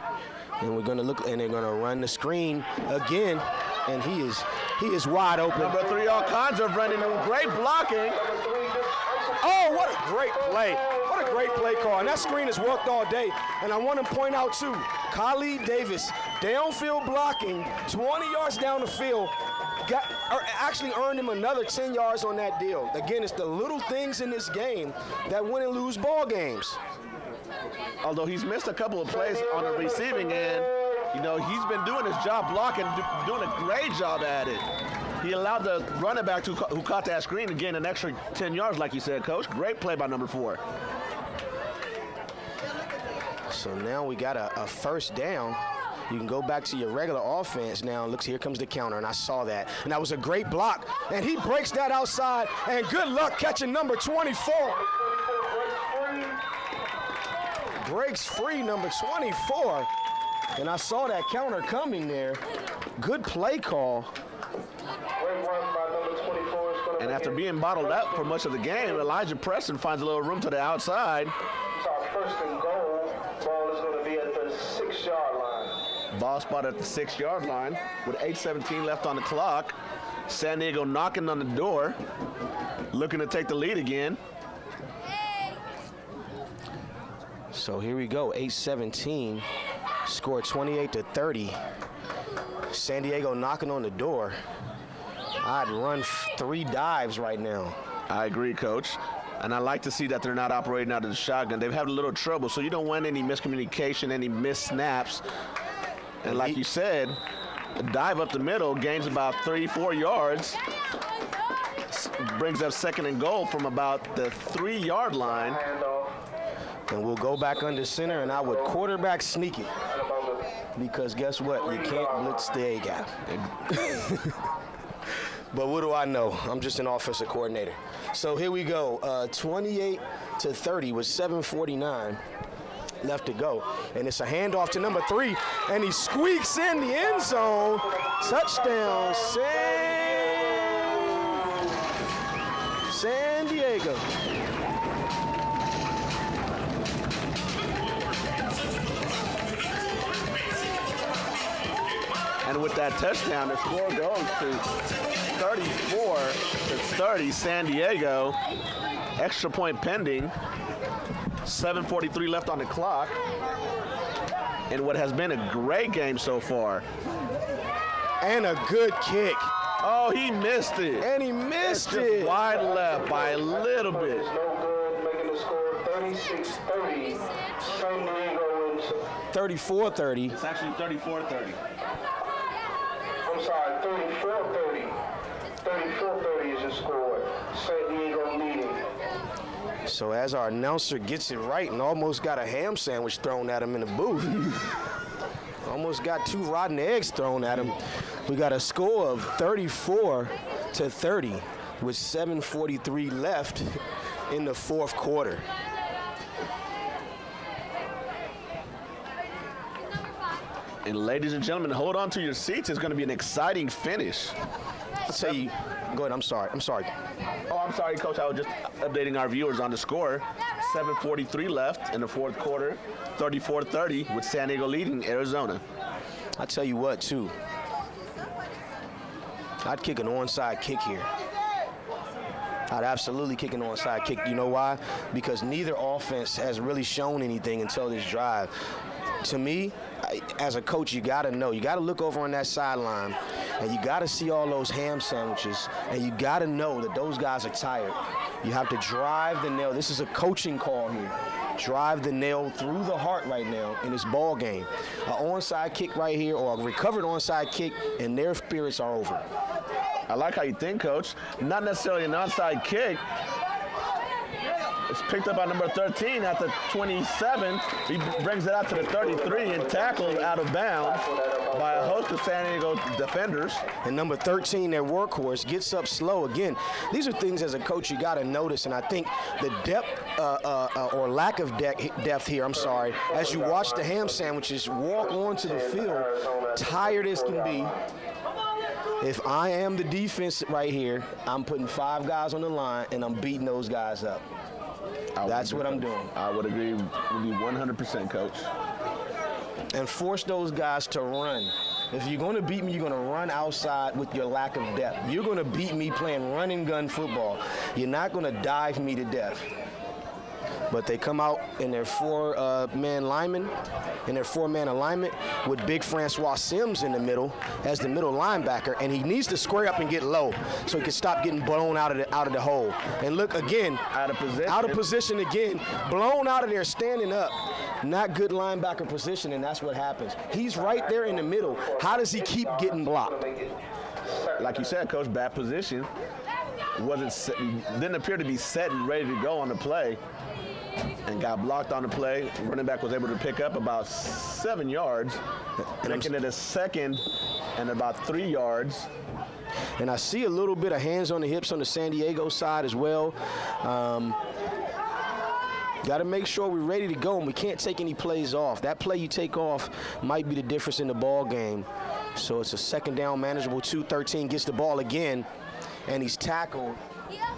and we're gonna look, and they're gonna run the screen again, and he is wide open. Number 3, all kinds of running, and great blocking. Oh, what a great play. What a great play call. And that screen has worked all day. And I want to point out, too, Khalid Davis, downfield blocking, 20 yards down the field, actually earned him another 10 yards on that deal. Again, it's the little things in this game that win and lose ball games. Although he's missed a couple of plays on the receiving end, you know, he's been doing his job blocking, doing a great job at it. He allowed the running back who caught that screen to gain an extra 10 yards, like you said, Coach. Great play by number 4. So now we got a first down. You can go back to your regular offense now. Looks, here comes the counter, and I saw that. And that was a great block. And he breaks that outside, and good luck catching number 24. Breaks free, number 24. And I saw that counter coming there. Good play call. And after being bottled up for much of the game, Elijah Preston finds a little room to the outside. So our first and goal, ball is going to be at the 6-yard line. Ball spot at the 6-yard line with 8:17 left on the clock. San Diego knocking on the door, looking to take the lead again. So here we go, 8:17, score 28-30. San Diego knocking on the door. I'd run 3 dives right now. I agree, Coach. And I like to see that they're not operating out of the shotgun. They've had a little trouble, so you don't want any miscommunication, any missed snaps. And like you said, a dive up the middle gains about 3-4 yards. Brings up 2nd and goal from about the 3-yard line. And we'll go back under center, and I would quarterback sneak it. Because guess what? You can't blitz the A gap. But what do I know? I'm just an offensive coordinator. So here we go, 28-30 with 7:49 left to go. And it's a handoff to number 3, and he squeaks in the end zone. Touchdown, San Diego. And with that touchdown, the score goes to 34-30, San Diego. Extra point pending. 7:43 left on the clock. And what has been a great game so far. And a good kick. Oh, he missed it. And he missed it. Wide left by a little bit. No good, making the score 36-30. San Diego wins. 34-30. It's actually 34-30. I'm sorry, 34-30. 34-30 is your score. San Diego leading. So as our announcer gets it right and almost got a ham sandwich thrown at him in the booth, almost got 2 rotten eggs thrown at him, we got a score of 34-30 with 7:43 left in the 4th quarter. And ladies and gentlemen, hold on to your seats. It's going to be an exciting finish. I'll tell you, go ahead, I'm sorry. Oh, I'm sorry, Coach. I was just updating our viewers on the score. 7:43 left in the 4th quarter, 34-30 with San Diego leading Arizona. I'll tell you what, too. I'd kick an onside kick here. I'd absolutely kick an onside kick. You know why? Because neither offense has really shown anything until this drive. To me, as a coach, you got to know. You got to look over on that sideline, and you got to see all those ham sandwiches, and you got to know that those guys are tired. You have to drive the nail. This is a coaching call here. Drive the nail through the heart right now in this ball game. An onside kick right here or a recovered onside kick, and their spirits are over. I like how you think, Coach. Not necessarily an onside kick. It's picked up by number 13 at the 27. He brings it out to the 33 and tackled out of bounds by a host of San Diego defenders. And number 13, their workhorse, gets up slow. Again, these are things as a coach you got to notice, and I think the depth or lack of depth here, as you watch the ham sandwiches walk onto the field, tired as can be. If I am the defense right here, I'm putting 5 guys on the line, and I'm beating those guys up. That's what I'm doing. I would agree with you 100%, Coach. And force those guys to run. If you're going to beat me, you're going to run outside with your lack of depth. You're going to beat me playing run and gun football. You're not going to dive me to death. But they come out in their 4-man linemen, in their 4-man alignment with big Francois Sims in the middle as the middle linebacker, and he needs to square up and get low so he can stop getting blown out of the hole. And look again, out of position again, blown out of there, standing up. Not good linebacker position, and that's what happens. He's right there in the middle. How does he keep getting blocked? Like you said, Coach, bad position. Didn't appear to be set and ready to go on the play. And got blocked on the play. Running back was able to pick up about 7 yards, making it a second and about 3 yards. And I see a little bit of hands on the hips on the San Diego side as well. Got to make sure we're ready to go, and we can't take any plays off. That play you take off might be the difference in the ball game. So it's a 2nd down, manageable 2-13, gets the ball again, and he's tackled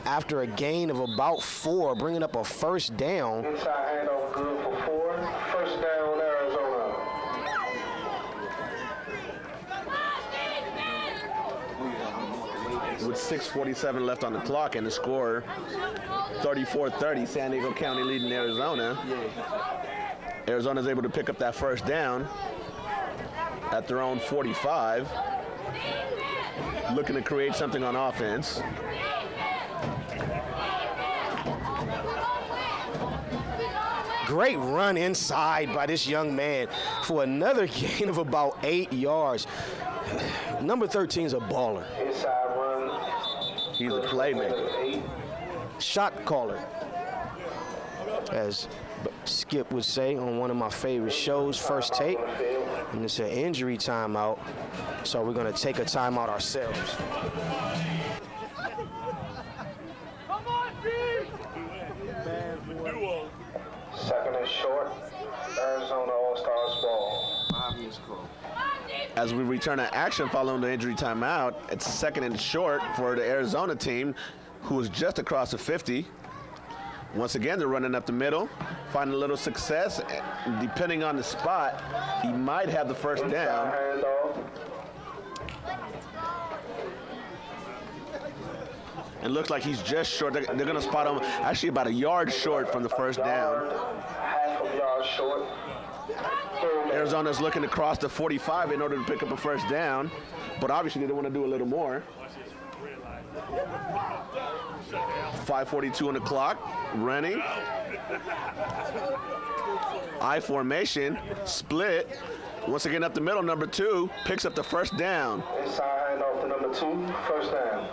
after a gain of about 4, bringing up a 1st down. Inside handoff good for 4. 1st down, Arizona. With 6:47 left on the clock and the score 34-30, San Diego County leading Arizona. Arizona's able to pick up that 1st down at their own 45. Looking to create something on offense. Great run inside by this young man for another gain of about 8 yards. Number 13 is a baller. Inside run. He's a playmaker. Shot caller, as Skip would say on one of my favorite shows, First Take. And it's an injury timeout, so we're going to take a timeout ourselves. Come on, team! 2nd and short. Arizona All-Stars ball. As we return to action following the injury timeout, it's 2nd and short for the Arizona team, who is just across the 50. Once again, they're running up the middle, finding a little success. Depending on the spot, he might have the 1st down. It looks like he's just short. They're going to spot him actually about a yard short from the 1st down. Half a yard short. Arizona's looking to cross the 45 in order to pick up a 1st down, but obviously they want to do a little more. 5:42 on the clock, running. I formation, split. Once again up the middle, number 2 picks up the 1st down. Inside handoff to number 2, 1st down.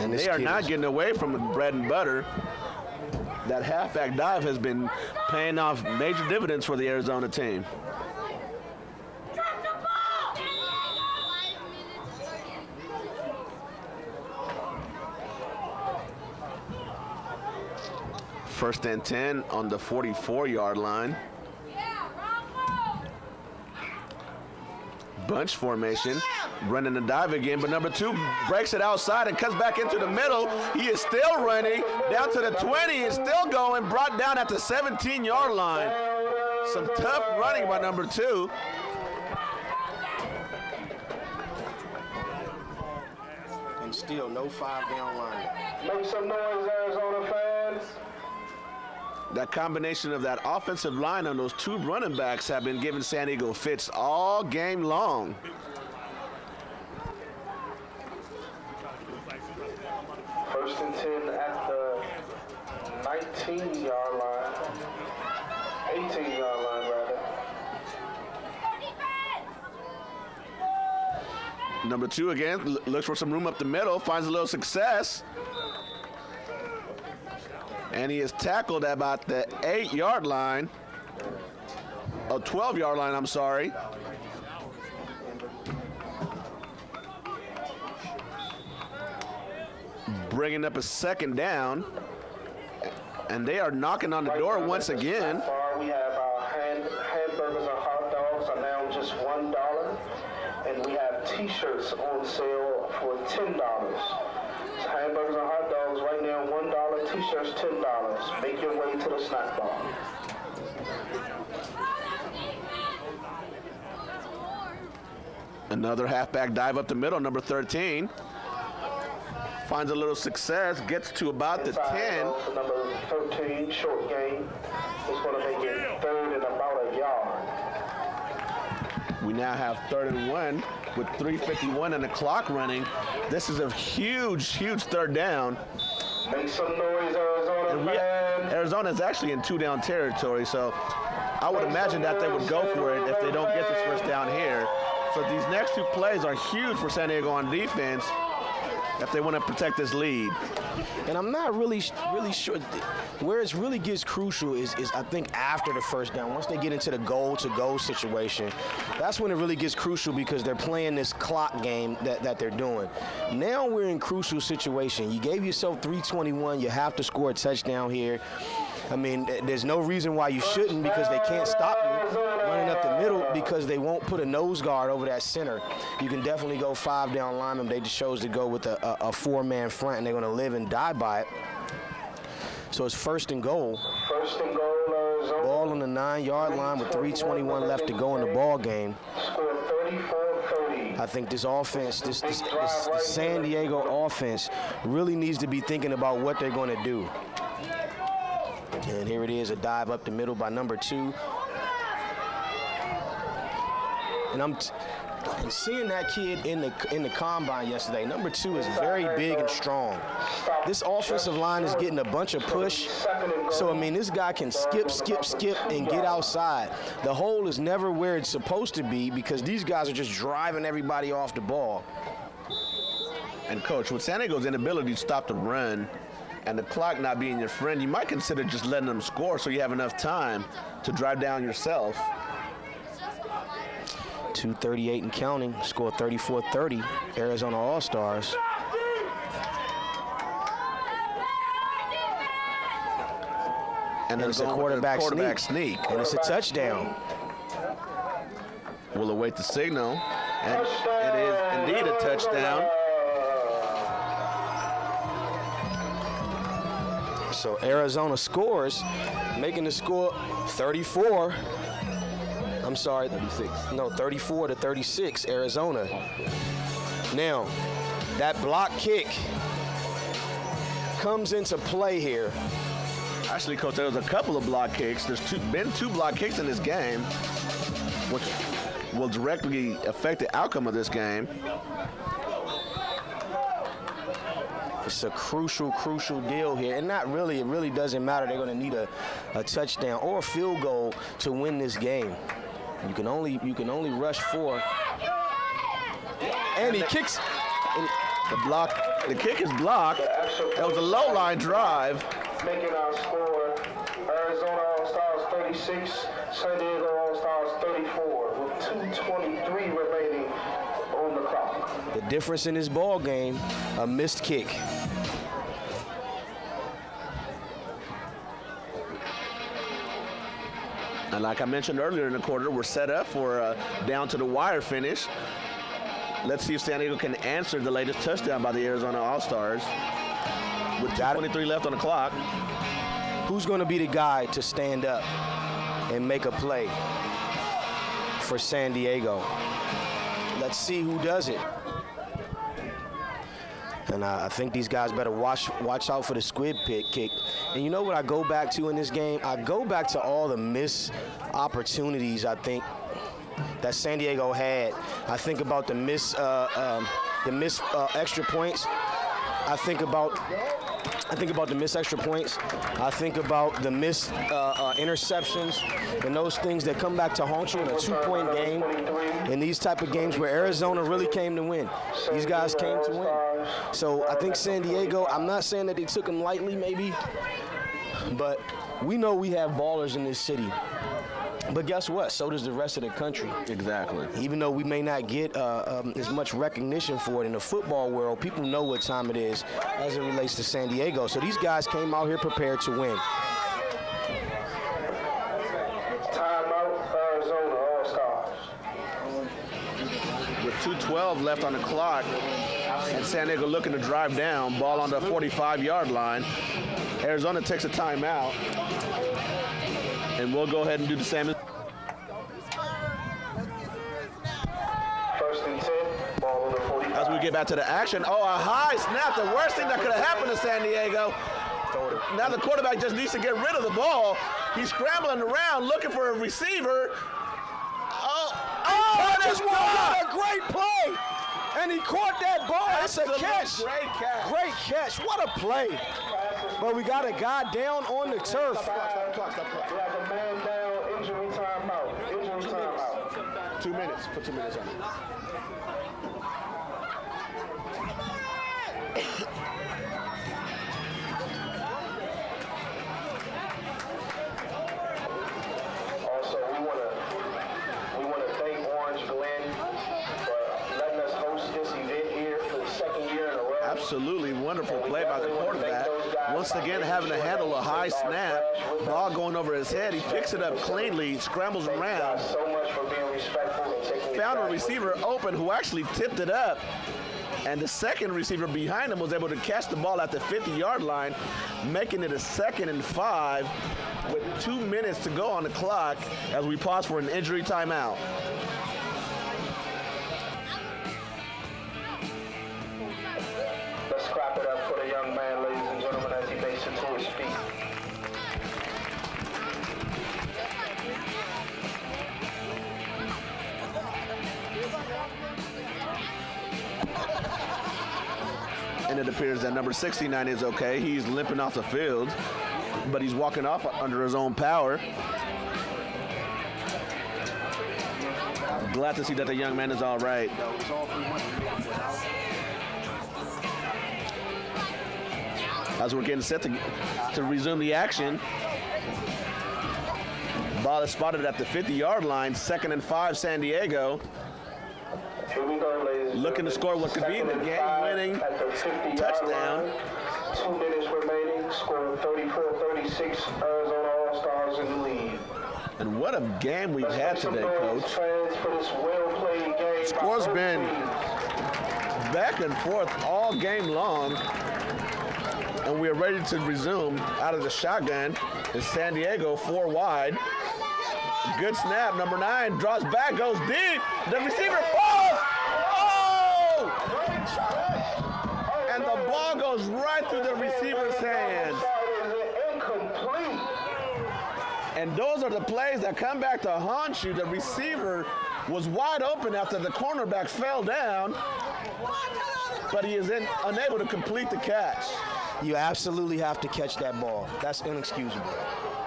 And they are not getting away from the bread and butter. That halfback dive has been paying off major dividends for the Arizona team. First and 10 on the 44-yard line. Bunch formation, running the dive again, but number 2 breaks it outside and cuts back into the middle. He is still running down to the 20 and still going, brought down at the 17-yard line. Some tough running by number 2. And still no 5-down line. Make some noise, Arizona fans. That combination of that offensive line on those 2 running backs have been giving San Diego fits all game long. First and 10 at the 19-yard line. 18-yard line, rather. Number 2 again, looks for some room up the middle, finds a little success. And he is tackled at about the 8-yard line. 12-yard line, I'm sorry. Bringing up a second down. And they are knocking on the door once again. We have our hamburgers and hot dogs are now just $1. And we have T-shirts on sale for $10. Hamburgers and hot dogs right now $1, T-shirts $10. Make your way to the snack bar. Another halfback dive up the middle, number 13. Finds a little success, gets to about the 10. Number 13, short game. It's going to make it 3rd and about a yard. We now have 3rd and 1 with 3:51 and the clock running. This is a huge, huge 3rd down. Make some noise, Arizona fans. Arizona is actually in 2-down territory, so I would imagine that they would go for it if they don't get this first down here. So these next 2 plays are huge for San Diego on defense if they want to protect this lead. And I'm not really sure where it really gets crucial is I think after the first down. Once they get into the goal-to-goal situation, that's when it really gets crucial because they're playing this clock game that they're doing. Now we're in crucial situation. You gave yourself 3:21. You have to score a touchdown here. I mean, there's no reason why you shouldn't because they can't stop you running up the middle because they won't put a nose guard over that center. You can definitely go 5-down linemen. They just chose to go with a 4-man front, and they're going to live and die by it. So it's 1st and goal. First and goal, Arizona. Ball on the 9-yard line with 3:21 left to go in the ball game. Score 34-30. I think this offense, this San Diego offense really needs to be thinking about what they're going to do. And here it is, a dive up the middle by number 2. And I'm seeing that kid in the combine yesterday. Number 2 is very big and strong. This offensive line is getting a bunch of push. So, I mean, this guy can skip, and get outside. The hole is never where it's supposed to be because these guys are just driving everybody off the ball. And, Coach, with San Diego's inability to stop the run and the clock not being your friend, you might consider just letting them score so you have enough time to drive down yourself. 2:38 and counting, score 34-30, Arizona All-Stars. And it's a quarterback sneak. And it's a touchdown. We'll await the signal. And it is indeed a touchdown. So Arizona scores, making the score 34. I'm sorry, 36. No, 34-36, Arizona. Now, that block kick comes into play here. Actually, Coach, there was a couple of block kicks. There's been 2 block kicks in this game, which will directly affect the outcome of this game. It's a crucial deal here. And not really, it really doesn't matter. They're going to need a touchdown or a field goal to win this game. You can only rush 4. And he kicks. And The kick is blocked. That was a low line drive. Making our score, Arizona All-Stars 36, San Diego All-Stars 34, with 2:23 remaining on the clock. The difference in this ball game, a missed kick. And like I mentioned earlier in the quarter, we're set up for a down to the wire finish. Let's see if San Diego can answer the latest touchdown by the Arizona All-Stars. With 2:23 left on the clock. Who's going to be the guy to stand up and make a play for San Diego? Let's see who does it. And I think these guys better watch out for the squib kick. And you know what I go back to in this game? I go back to all the missed opportunities, I think, that San Diego had. I think about the missed extra points. I think about the missed extra points. I think about the missed interceptions and those things that come back to haunt you in a 2-point game. In these type of games where Arizona really came to win. These guys came to win. So I think San Diego, I'm not saying that they took them lightly maybe, but we know we have ballers in this city. But guess what? So does the rest of the country. Exactly. Even though we may not get as much recognition for it in the football world, people know what time it is as it relates to San Diego. So these guys came out here prepared to win. Timeout, Arizona All-Stars. With 2:12 left on the clock, and San Diego looking to drive down, ball on the 45-yard line. Arizona takes a timeout, and we'll go ahead and do the same. First and 10, ball on the 45. As we get back to the action, a high snap, the worst thing that could have happened to San Diego. Now the quarterback just needs to get rid of the ball. He's scrambling around looking for a receiver. That is what a great play! And he caught that ball. It's a catch. Great catch. Great catch. What a play. But we got a guy down on the turf. We have a man down, injury timeout. Injury timeout. 2 minutes. Put 2 minutes on it. Also, we want to thank Orange Glen for letting us host this event here for the second year in a row. Absolutely wonderful play by the quarterback. Once again, having to handle a high snap, ball going over his head. He picks it up cleanly, scrambles around, So much for being respectful and taking found a receiver open who actually tipped it up. And the second receiver behind him was able to catch the ball at the 50-yard line, making it a 2nd and 5 with 2 minutes to go on the clock as we pause for an injury timeout. Let's clap it up for the young man, ladies and gentlemen, as he makes it to his feet. And it appears that number 69 is okay. He's limping off the field, but he's walking off under his own power. Glad to see that the young man is all right. As we're getting set to resume the action, ball is spotted at the 50-yard line, 2nd and 5, San Diego. Here we go, ladies. Looking to score what could be the game-winning touchdown. 2 minutes remaining, scoring 34-36, Arizona All-Stars in the lead. And what a game we've had today, Coach. Fans for this well-played game. Score's been back and forth all game long, and we are ready to resume out of the shotgun. It's San Diego, 4 wide. Good snap, number 9 draws back, goes deep. The receiver falls. Oh! And the ball goes right through the receiver's hands. Incomplete. And those are the plays that come back to haunt you. The receiver was wide open after the cornerback fell down, but he is unable to complete the catch. You absolutely have to catch that ball. That's inexcusable.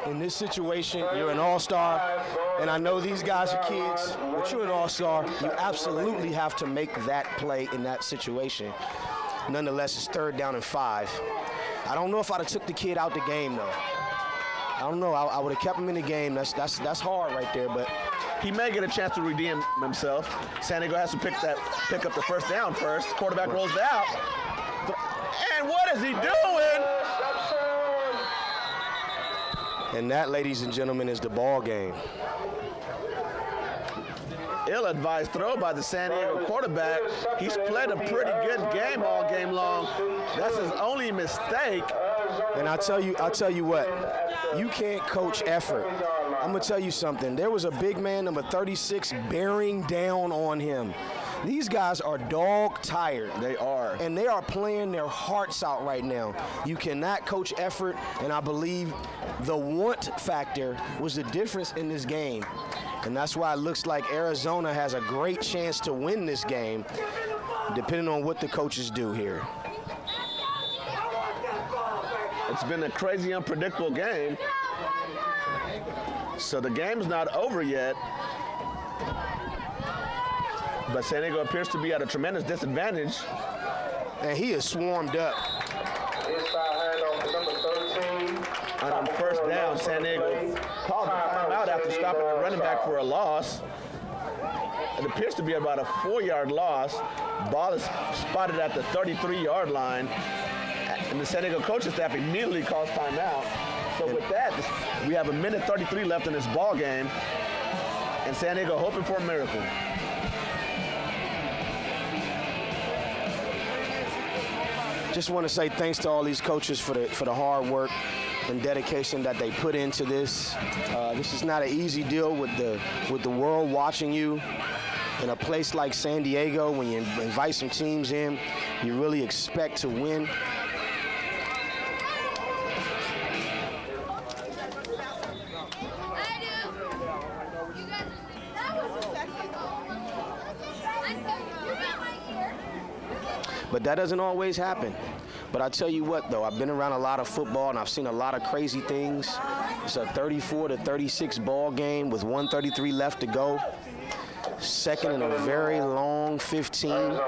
In this situation, you're an all-star, and I know these guys are kids, but you're an all-star. You absolutely have to make that play in that situation. Nonetheless, it's 3rd down and 5. I don't know if I'd have took the kid out the game, though. I don't know. I would have kept him in the game. That's hard right there, but he may get a chance to redeem himself. San Diego has to pick up the first down first. Quarterback rolls out. And what is he doing? And that, ladies and gentlemen, is the ball game. Ill-advised throw by the San Diego quarterback. He's played a pretty good game all game long. That's his only mistake. And I'll tell you what, you can't coach effort. I'm gonna tell you something. There was a big man, number 36, bearing down on him. These guys are dog tired. They are. And they are playing their hearts out right now. You cannot coach effort, and I believe the want factor was the difference in this game. And that's why it looks like Arizona has a great chance to win this game, depending on what the coaches do here. It's been a crazy, unpredictable game. So the game's not over yet. But San Diego appears to be at a tremendous disadvantage. And he is swarmed up. And on first down, San Diego called a timeout after stopping the running back for a loss. It appears to be about a 4-yard loss. Ball is spotted at the 33-yard line. And the San Diego coaching staff immediately calls timeout. So with that, we have 1:33 left in this ball game. And San Diego hoping for a miracle. Just want to say thanks to all these coaches for the hard work and dedication that they put into this. This is not an easy deal with the world watching you. In a place like San Diego, when you invite some teams in, you really expect to win. But that doesn't always happen. But I tell you what, though, I've been around a lot of football and I've seen a lot of crazy things. It's a 34-36 ball game with 1:33 left to go. Second in a very long 15.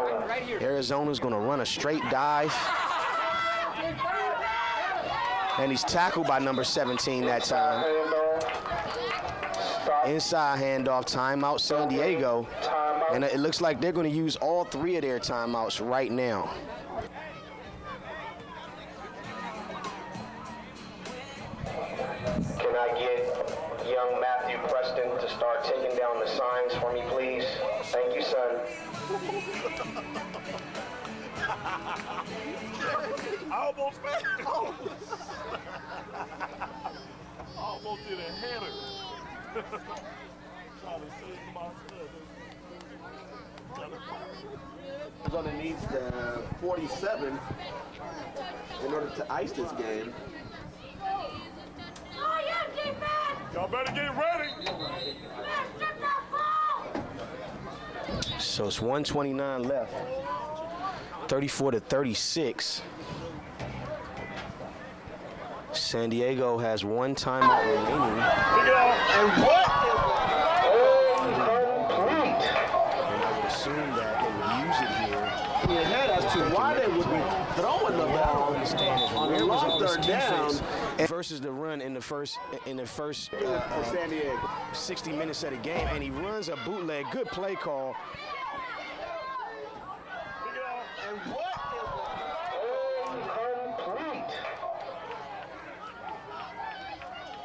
Arizona's going to run a straight dive. And he's tackled by number 17 that time. Inside handoff, timeout San Diego. And it looks like they're going to use all 3 of their timeouts right now. Can I get young Matthew Preston to start taking down the signs for me, please? Thank you, son. I almost did a header. Trying to save myself. Arizona needs the 47 in order to ice this game. Y'all better get ready. So it's 1:29 left. 34-36. San Diego has 1 timeout remaining. And what? Assume that they would use it here. Your head as to why they would be throwing the ball on the long 3rd down versus the run in the first for San Diego. 60 minutes of the game, and he runs a bootleg. Good play call. And what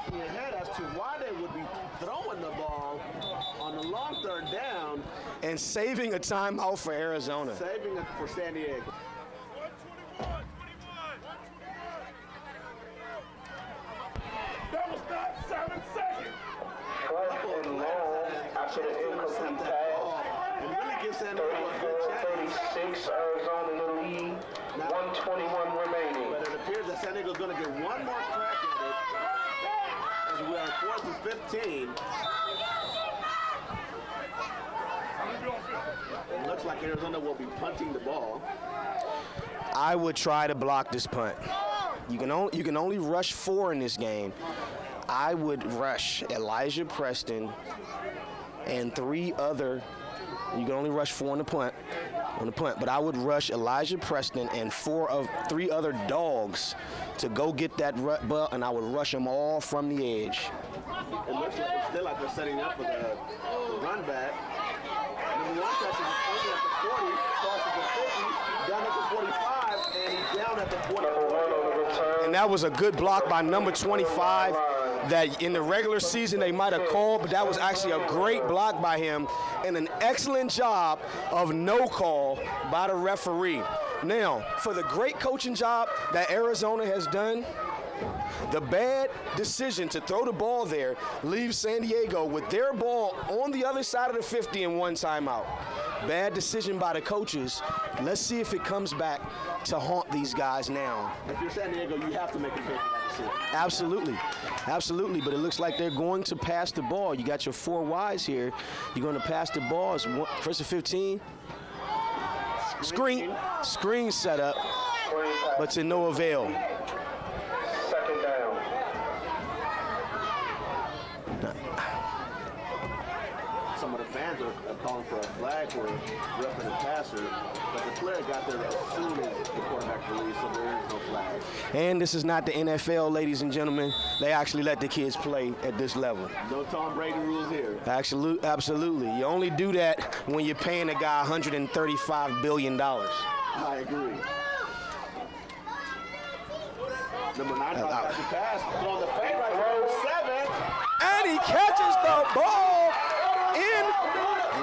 is your head as to why they would be throwing the ball on the long 3rd down and saving a timeout for Arizona. saving it for San Diego. 121. That was not 7 seconds. First and long after the incomplete pass. And really gives San Diego a good chance. 34-36, Arizona in the lead. 121 remaining. But it appears that San Diego's going to get one more crack at it as we are 4th and 15. It looks like Arizona will be punting the ball. I would try to block this punt. You can only rush 4 in this game. I would rush Elijah Preston and 3 other. You can only rush 4 in the punt. On the punt, but I would rush Elijah Preston and 3 other dogs to go get that ball, and I would rush them all from the edge. It looks like it's still like they're setting up for the run back. Number 1 catches at the 40, starts at the 50, down at the 45, and he's down at the 44. And that was a good block by number 25 that in the regular season they might have called, but that was actually a great block by him and an excellent job of no call by the referee. Now, for the great coaching job that Arizona has done, the bad decision to throw the ball there leaves San Diego with their ball on the other side of the 50 and 1 timeout. Bad decision by the coaches. Let's see if it comes back to haunt these guys now. If you're San Diego, you have to make a pick for that decision. Absolutely. Absolutely, but it looks like they're going to pass the ball. You got your 4 wides here. You're going to pass the ball. It's 1st and 15. Screen set up, but to no avail. Second down. Some of the fans are calling for a flag for roughing the passer, but the player got there as soon as the quarterback released, so there is no flag. And this is not the NFL, ladies and gentlemen. They actually let the kids play at this level. No Tom Brady rules here. Absolutely. You only do that when you're paying a guy $135 billion. I agree. Number 9 tries to pass, throw the fake right there, 7. And he catches the ball in.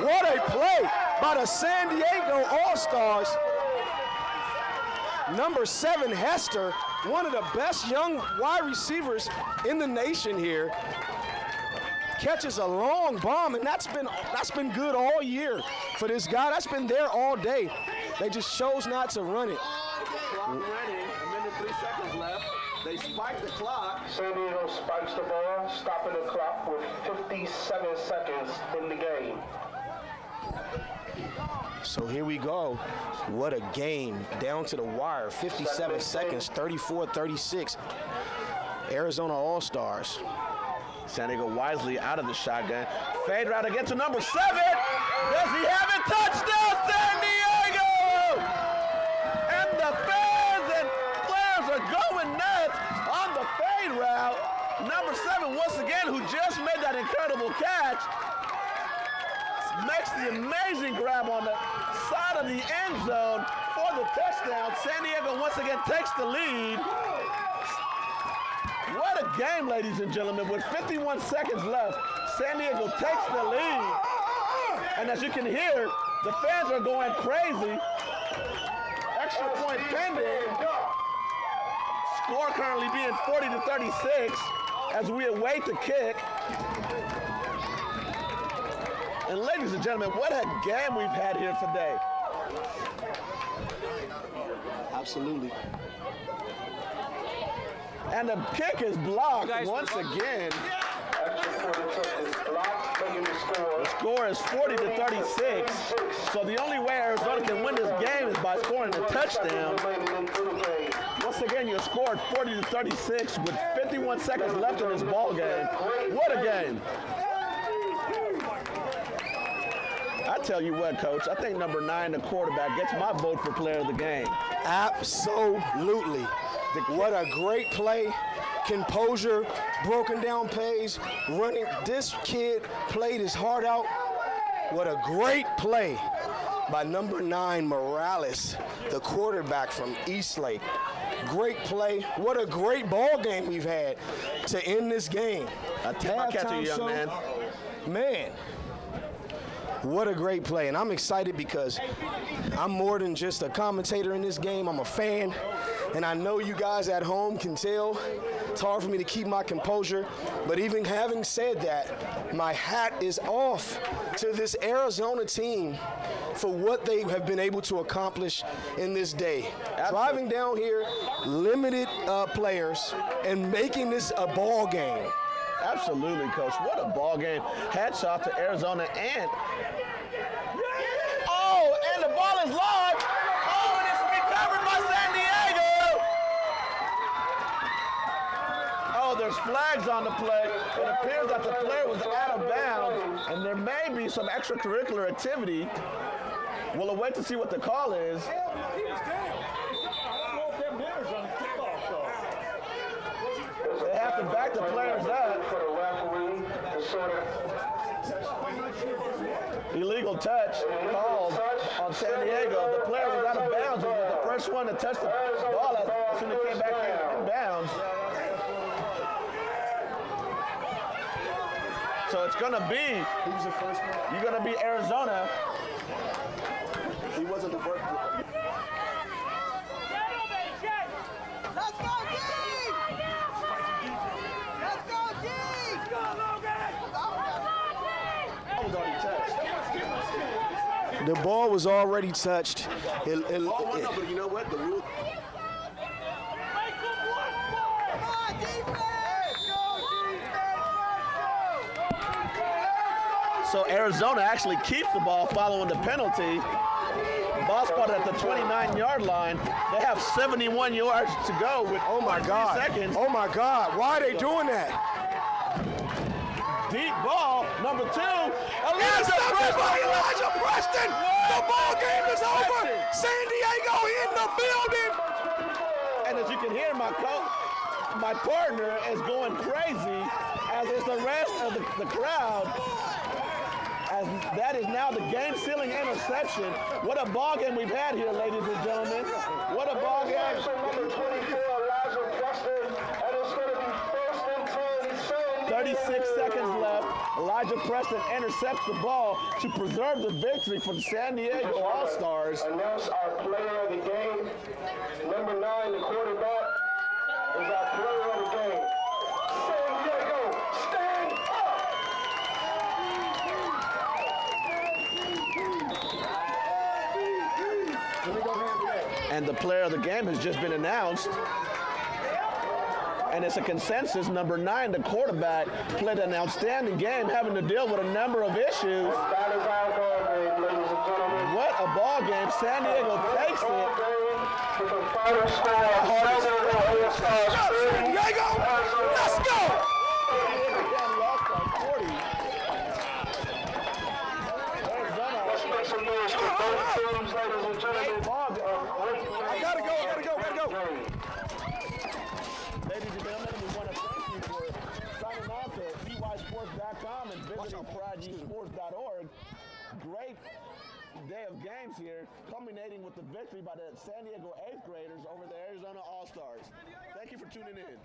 What a play by the San Diego All-Stars. Number 7, Hester, one of the best young wide receivers in the nation here, catches a long bomb, and that's been good all year for this guy. That's been there all day. They just chose not to run it. Clock running, a minute 3 seconds left. They spike the clock. San Diego spikes the ball, stopping the clock with 57 seconds in the game. So here we go. What a game. Down to the wire. 57 seconds, 34-36. Arizona All-Stars. San Diego wisely out of the shotgun. Fade route again to number 7. Does he have it? Touchdown, San Diego! And the fans and players are going nuts on the fade route. Number 7, once again, who just made that incredible catch, makes the amazing grab on the side of the end zone for the touchdown. San Diego once again takes the lead. What a game, ladies and gentlemen. With 51 seconds left, San Diego takes the lead. And as you can hear, the fans are going crazy. Extra point pending. Score currently being 40-36 as we await the kick. And ladies and gentlemen, what a game we've had here today. Absolutely. And the kick is blocked once again. The score is 40-36. So the only way Arizona can win this game is by scoring a touchdown. Once again, you scored 40-36 with 51 seconds left in this ball game. What a game. I tell you what, Coach, I think number 9, the quarterback, gets my vote for player of the game. Absolutely. What a great play. Composure, broken down plays, running. This kid played his heart out. What a great play by number 9, Morales, the quarterback from Eastlake. Great play. What a great ball game we've had to end this game. A catcher, young man. Man. What a great play, and I'm excited because I'm more than just a commentator in this game. I'm a fan, and I know you guys at home can tell. It's hard for me to keep my composure, but even having said that, my hat is off to this Arizona team for what they have been able to accomplish in this day. Driving down here, limited players, and making this a ball game. Absolutely, Coach. What a ball game. Hats off to Arizona and... Oh, and the ball is lost. Oh, and it's recovered by San Diego. Oh, there's flags on the play. It appears that the player was out of bounds, and there may be some extracurricular activity We'll wait to see what the call is. He was down. I don't know if them hitters on the kickoff, though. They have to back the players up. For the referee to sort of Illegal touch called on San Diego. The player was out of bounds. He was the first one to touch the ball as soon as he came back in bounds. So it's going to be, He was the first one. you're going to be Arizona. He wasn't the first one. Let's go, D! Let's go, D! The ball was already touched. But you know what? The rule. Come on, defense! Go, defense! So Arizona actually keeps the ball following the penalty. Ball spotted at the 29-yard line. They have 71 yards to go with Oh my 3 God. seconds. Oh my God. Why are they doing that? Deep ball, number 2. Intercepted by Elijah Preston. The ball game is over. San Diego in the building. And as you can hear, my partner is going crazy, as is the rest of the crowd. As that is now the game-sealing interception. What a ball game we've had here, ladies and gentlemen. What a ball game. number 24, Elijah Preston, and it's going to be first and 10. 36 seconds left. Elijah Preston intercepts the ball to preserve the victory for the San Diego All-Stars. Announce our player of the game. Number 9, the quarterback, is our player of the game. San Diego, stand up! And the player of the game has just been announced. And it's a consensus. Number 9, the quarterback, played an outstanding game, having to deal with a number of issues. That is our ball game, ladies and gentlemen. What a ball game. San Diego takes it. With the final score, San Diego All-Stars 30. Let's go. Let's make some noise for both teams, ladies and gentlemen. I gotta go. Ladies and gentlemen, we want to thank you for signing on to CYSports.com and visiting PrideUsports.org. Great day of games here, culminating with the victory by the San Diego 8th graders over the Arizona All-Stars. Thank you for tuning in.